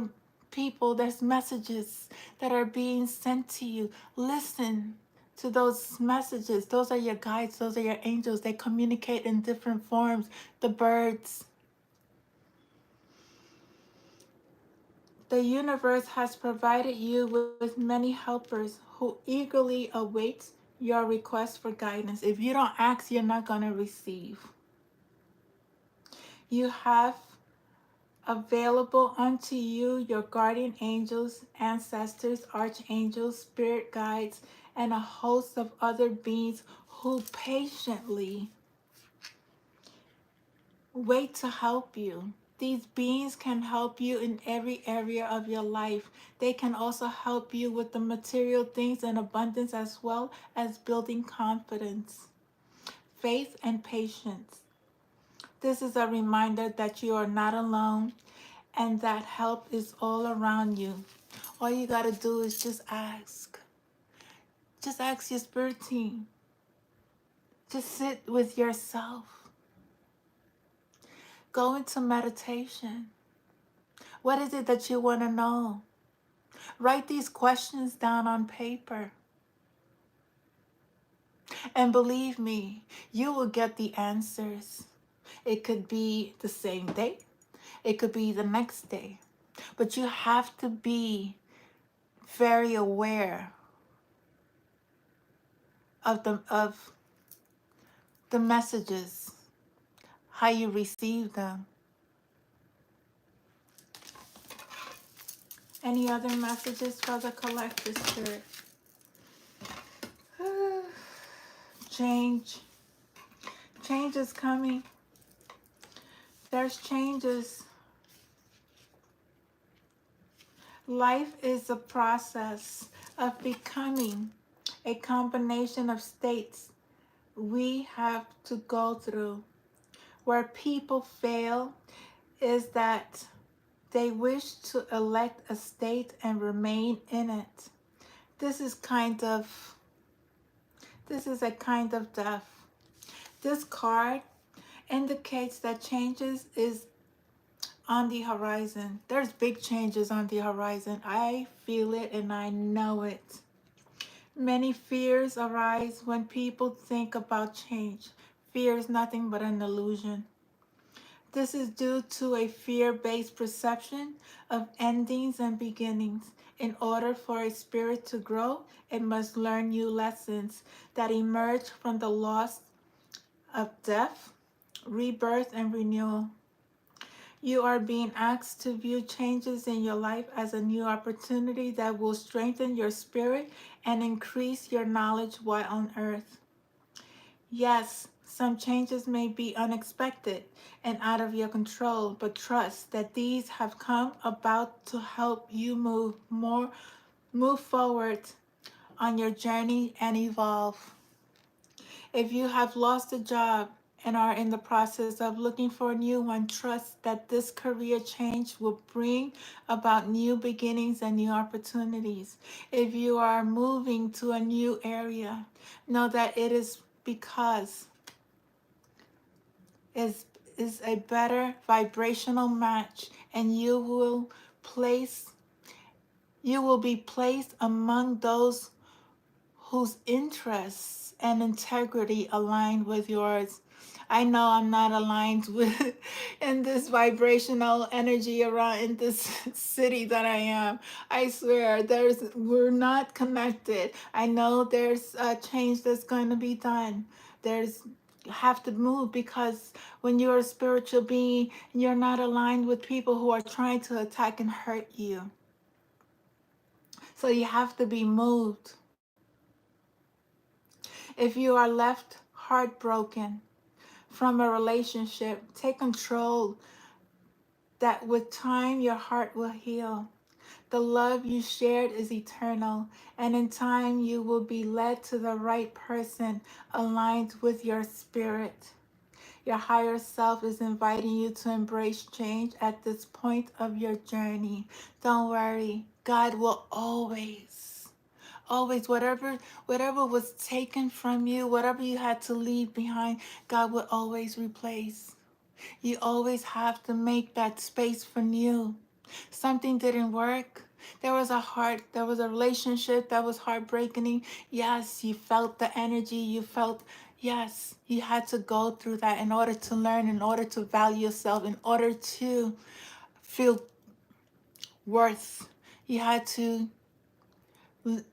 people, there's messages that are being sent to you. Listen to those messages. Those are your guides. Those are your angels. They communicate in different forms. The birds. The universe has provided you with many helpers who eagerly await your request for guidance. If you don't ask, you're not going to receive. You have available unto you your guardian angels, ancestors, archangels, spirit guides, and a host of other beings who patiently wait to help you. These beings can help you in every area of your life. They can also help you with the material things in abundance, as well as building confidence, faith, and patience. This is a reminder that you are not alone and that help is all around you. All you got to do is just ask. Just ask your spirit team. Just sit with yourself. Go into meditation. What is it that you want to know? Write these questions down on paper. And believe me, you will get the answers. It could be the same day. It could be the next day. But you have to be very aware of the messages, how you receive them. Any other messages for the collective spirit? Change. Change is coming. There's changes. Life is a process of becoming, a combination of states we have to go through. Where people fail is that they wish to elect a state and remain in it. This is a kind of death. This card indicates that changes is on the horizon. There's big changes on the horizon. I feel it and I know it. Many fears arise when people think about change. Fear is nothing but an illusion. This is due to a fear-based perception of endings and beginnings. In order for a spirit to grow, it must learn new lessons that emerge from the loss of death, rebirth, and renewal. You are being asked to view changes in your life as a new opportunity that will strengthen your spirit and increase your knowledge while on earth. Yes, some changes may be unexpected and out of your control, but trust that these have come about to help you move forward on your journey and evolve. If you have lost a job and are in the process of looking for a new one, trust that this career change will bring about new beginnings and new opportunities. If you are moving to a new area, know that it is because is is a better vibrational match, and place you will be placed among those whose interests and integrity align with yours. I know I'm not aligned with in this vibrational energy around in this city that I am. I swear we're not connected. I know there's a change that's going to be done. There's you have to move because when you're a spiritual being, you're not aligned with people who are trying to attack and hurt you. So you have to be moved. If you are left heartbroken from a relationship, take control that with time your heart will heal. The love you shared is eternal, and in time you will be led to the right person aligned with your spirit. Your higher self is inviting you to embrace change at this point of your journey. Don't worry, God will always whatever was taken from you, whatever you had to leave behind, God will always replace. You always have to make that space for new. Something didn't work. There was a relationship that was heartbreaking. Yes, you felt the energy, yes, you had to go through that in order to learn, in order to value yourself, in order to feel worth. You had to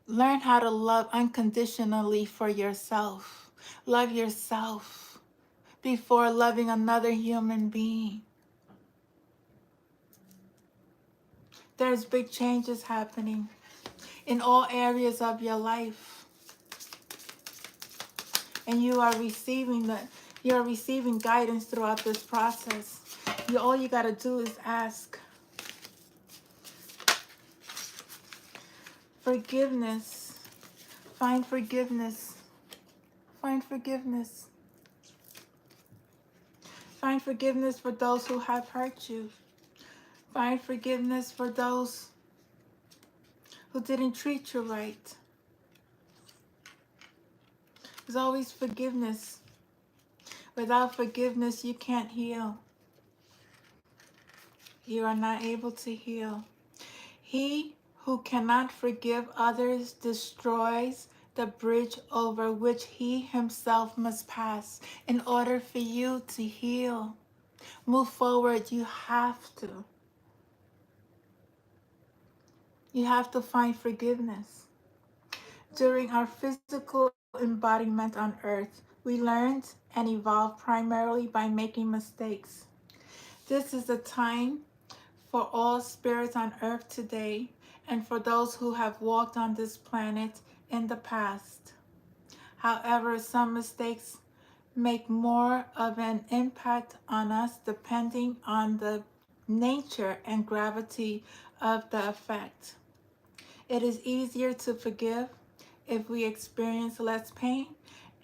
learn how to love unconditionally for yourself. Love yourself before loving another human being. There's big changes happening in all areas of your life, and you're receiving guidance throughout this process. All you got to do is ask forgiveness. Find forgiveness. Find forgiveness. Find forgiveness for those who have hurt you. Find forgiveness for those who didn't treat you right. There's always forgiveness. Without forgiveness, you can't heal. You are not able to heal. He who cannot forgive others destroys the bridge over which he himself must pass. In order for you to heal, move forward, you have to. You have to find forgiveness. During our physical embodiment on earth, we learned and evolved primarily by making mistakes. This is a time for all spirits on earth today and for those who have walked on this planet in the past. However, some mistakes make more of an impact on us depending on the nature and gravity of the effect. It is easier to forgive if we experience less pain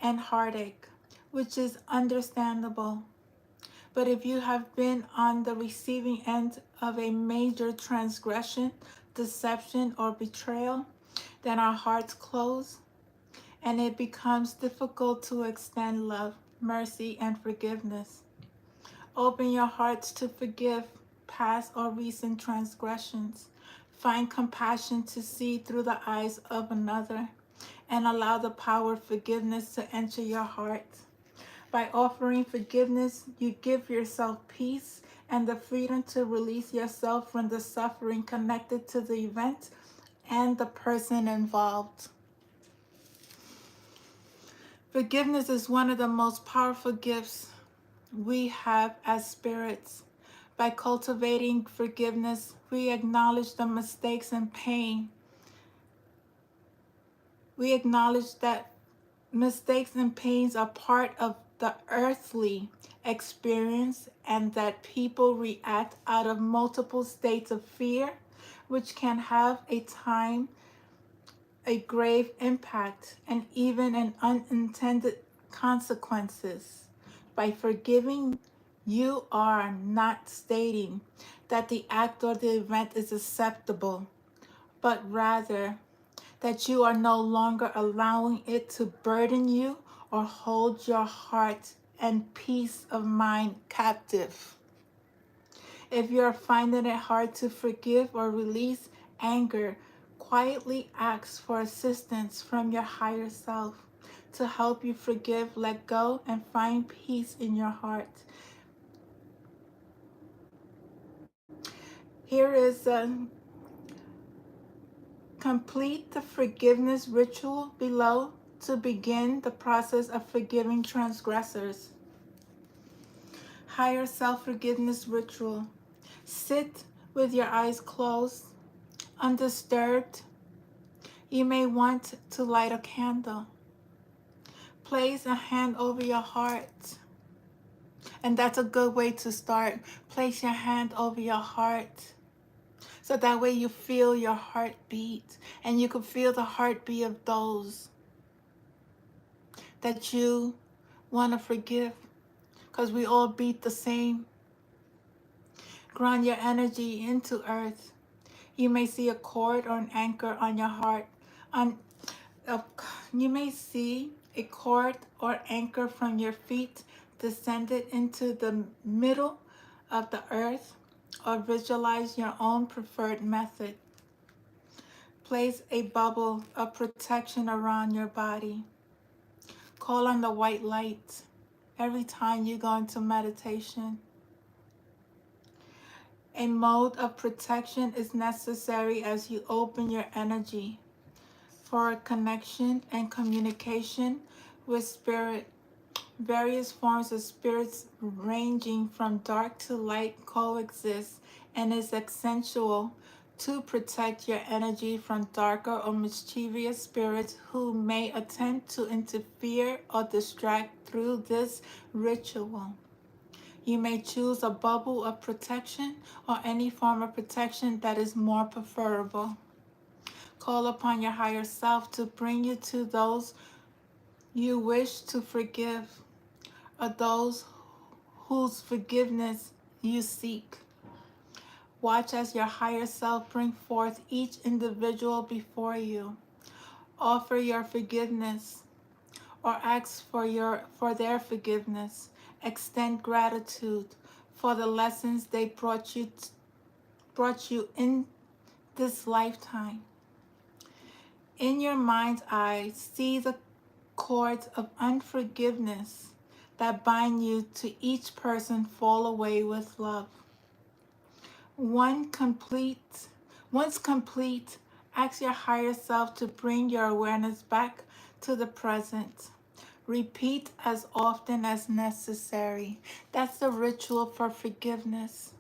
and heartache, which is understandable. But if you have been on the receiving end of a major transgression, deception, or betrayal, then our hearts close and it becomes difficult to extend love, mercy, and forgiveness. Open your hearts to forgive past or recent transgressions. Find compassion to see through the eyes of another and allow the power of forgiveness to enter your heart. By offering forgiveness, you give yourself peace and the freedom to release yourself from the suffering connected to the event and the person involved. Forgiveness is one of the most powerful gifts we have as spirits. By cultivating forgiveness, we acknowledge the mistakes and pain. We acknowledge that mistakes and pains are part of the earthly experience and that people react out of multiple states of fear, which can have a grave impact and even an unintended consequences. By forgiving, you are not stating that the act or the event is acceptable, but rather that you are no longer allowing it to burden you or hold your heart and peace of mind captive. If you are finding it hard to forgive or release anger, quietly ask for assistance from your higher self to help you forgive, let go, and find peace in your heart. Here is a complete the forgiveness ritual below to begin the process of forgiving transgressors. Higher self-forgiveness ritual. Sit with your eyes closed, undisturbed. You may want to light a candle. Place a hand over your heart. And that's a good way to start. Place your hand over your heart. So that way you feel your heartbeat. And you can feel the heartbeat of those that you want to forgive. Because we all beat the same. Ground your energy into earth. You may see a cord or an anchor on your heart. You may see a cord or anchor from your feet descended into the middle of the earth, or visualize your own preferred method. Place a bubble of protection around your body. Call on the white light every time you go into meditation. A mode of protection is necessary as you open your energy for connection and communication with spirit. Various forms of spirits ranging from dark to light coexist and is essential to protect your energy from darker or mischievous spirits who may attempt to interfere or distract through this ritual. You may choose a bubble of protection or any form of protection that is more preferable. Call upon your higher self to bring you to those you wish to forgive or those whose forgiveness you seek. Watch as your higher self bring forth each individual before you. Offer your forgiveness or ask for their forgiveness. Extend gratitude for the lessons they brought you in this lifetime. In your mind's eye, see the cords of unforgiveness that bind you to each person fall away with love. Once complete, ask your higher self to bring your awareness back to the present. Repeat as often as necessary. That's the ritual for forgiveness.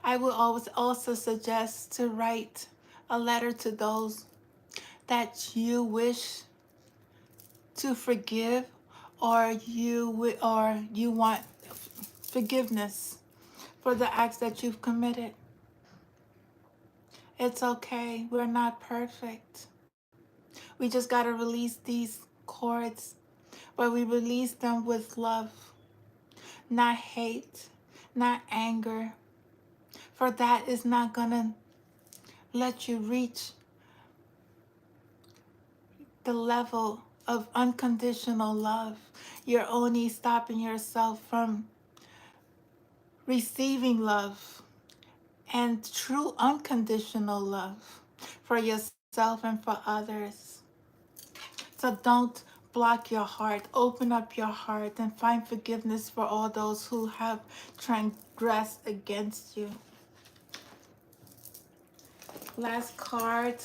I would always also suggest to write a letter to those that you wish to forgive, or you want forgiveness for the acts that you've committed. It's okay. We're not perfect. We just got to release these cords, but we release them with love, not hate, not anger, for that is not going to let you reach the level of unconditional love. You're only stopping yourself from receiving love and true unconditional love for yourself and for others. So don't block your heart. Open up your heart and find forgiveness for all those who have transgressed against you. Last card.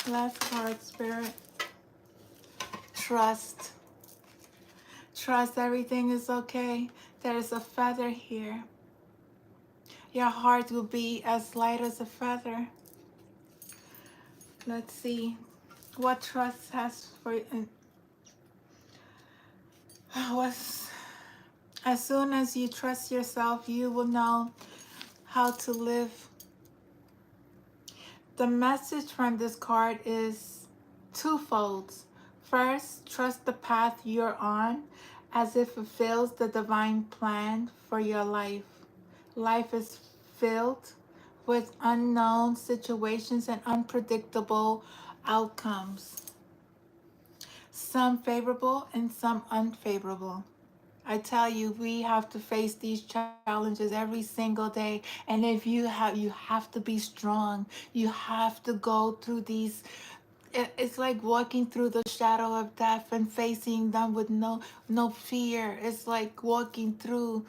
Last card, Spirit. Trust. Trust everything is okay. There is a feather here. Your heart will be as light as a feather. Let's see what trust has for you. Was as soon as you trust yourself, you will know how to live. The message from this card is twofold. First, trust the path you're on as it fulfills the divine plan for your life. Life is filled with unknown situations and unpredictable outcomes, some favorable and some unfavorable. I tell you, we have to face these challenges every single day. And if you have to be strong. You have to go through these. It's like walking through the shadow of death and facing them with no fear. It's like walking through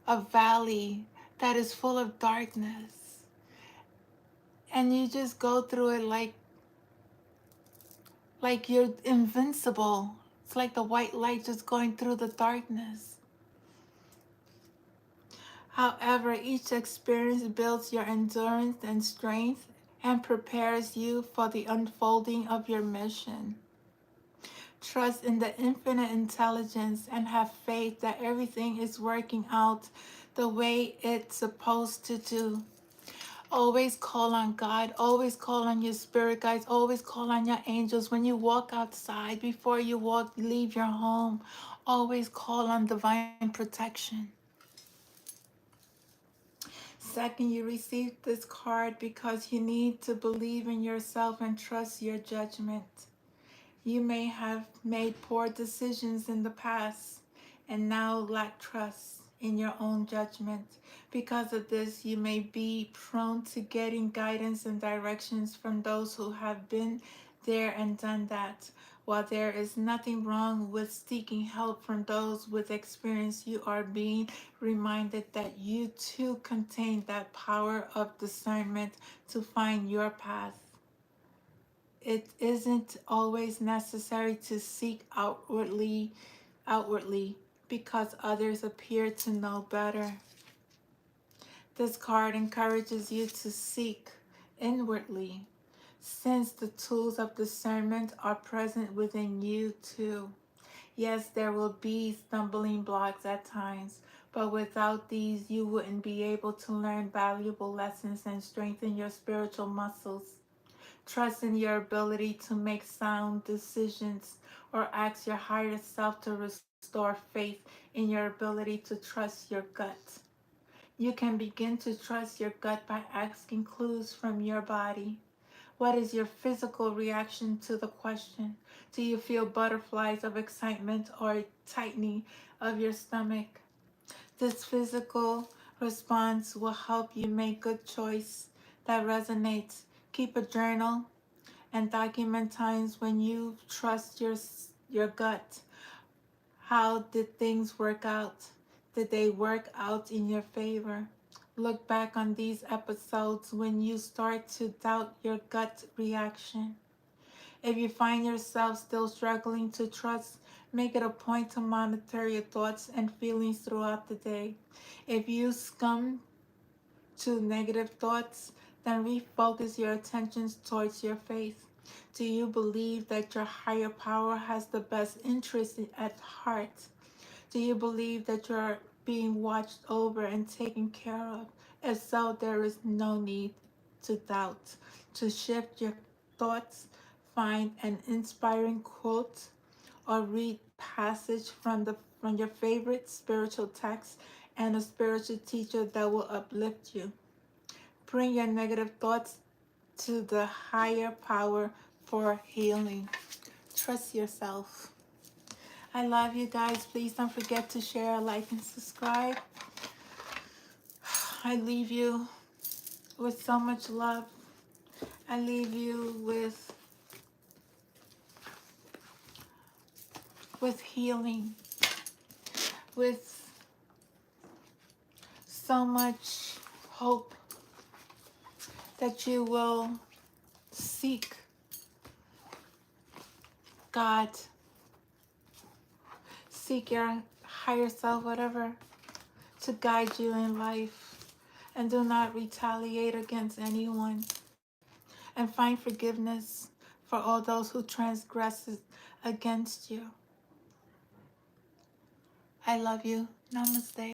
a valley that is full of darkness. And you just go through it like you're invincible. It's like the white light just going through the darkness. However, each experience builds your endurance and strength and prepares you for the unfolding of your mission. Trust in the infinite intelligence and have faith that everything is working out the way it's supposed to do. Always call on God. Always call on your spirit guides. Always call on your angels when you walk outside, before you leave your home. Always call on divine protection. Second, you received this card because you need to believe in yourself and trust your judgment. You may have made poor decisions in the past and now lack trust in your own judgment. Because of this, you may be prone to getting guidance and directions from those who have been there and done that. While there is nothing wrong with seeking help from those with experience, you are being reminded that you too contain that power of discernment to find your path. It isn't always necessary to seek outwardly because others appear to know better. This card encourages you to seek inwardly, since the tools of discernment are present within you too. Yes, there will be stumbling blocks at times, but without these, you wouldn't be able to learn valuable lessons and strengthen your spiritual muscles. Trust in your ability to make sound decisions or ask your higher self to restore faith in your ability to trust your gut. You can begin to trust your gut by asking clues from your body. What is your physical reaction to the question? Do you feel butterflies of excitement or tightening of your stomach? This physical response will help you make good choice that resonates. Keep a journal and document times when you trust your gut. How did things work out? Did they work out in your favor? Look back on these episodes when you start to doubt your gut reaction. If you find yourself still struggling to trust, make it a point to monitor your thoughts and feelings throughout the day. If you succumb to negative thoughts, then refocus your attentions towards your faith. Do you believe that your higher power has the best interest at heart? Do you believe that you're being watched over and taken care of? If so, there is no need to doubt. To shift your thoughts, find an inspiring quote or read passage from your favorite spiritual text and a spiritual teacher that will uplift you. Bring your negative thoughts to the higher power for healing. Trust yourself. I love you guys. Please don't forget to share, like, and subscribe. I leave you with so much love. I leave you with healing, with so much hope that you will seek God, seek your higher self, whatever, to guide you in life. And do not retaliate against anyone. And find forgiveness for all those who transgress against you. I love you. Namaste.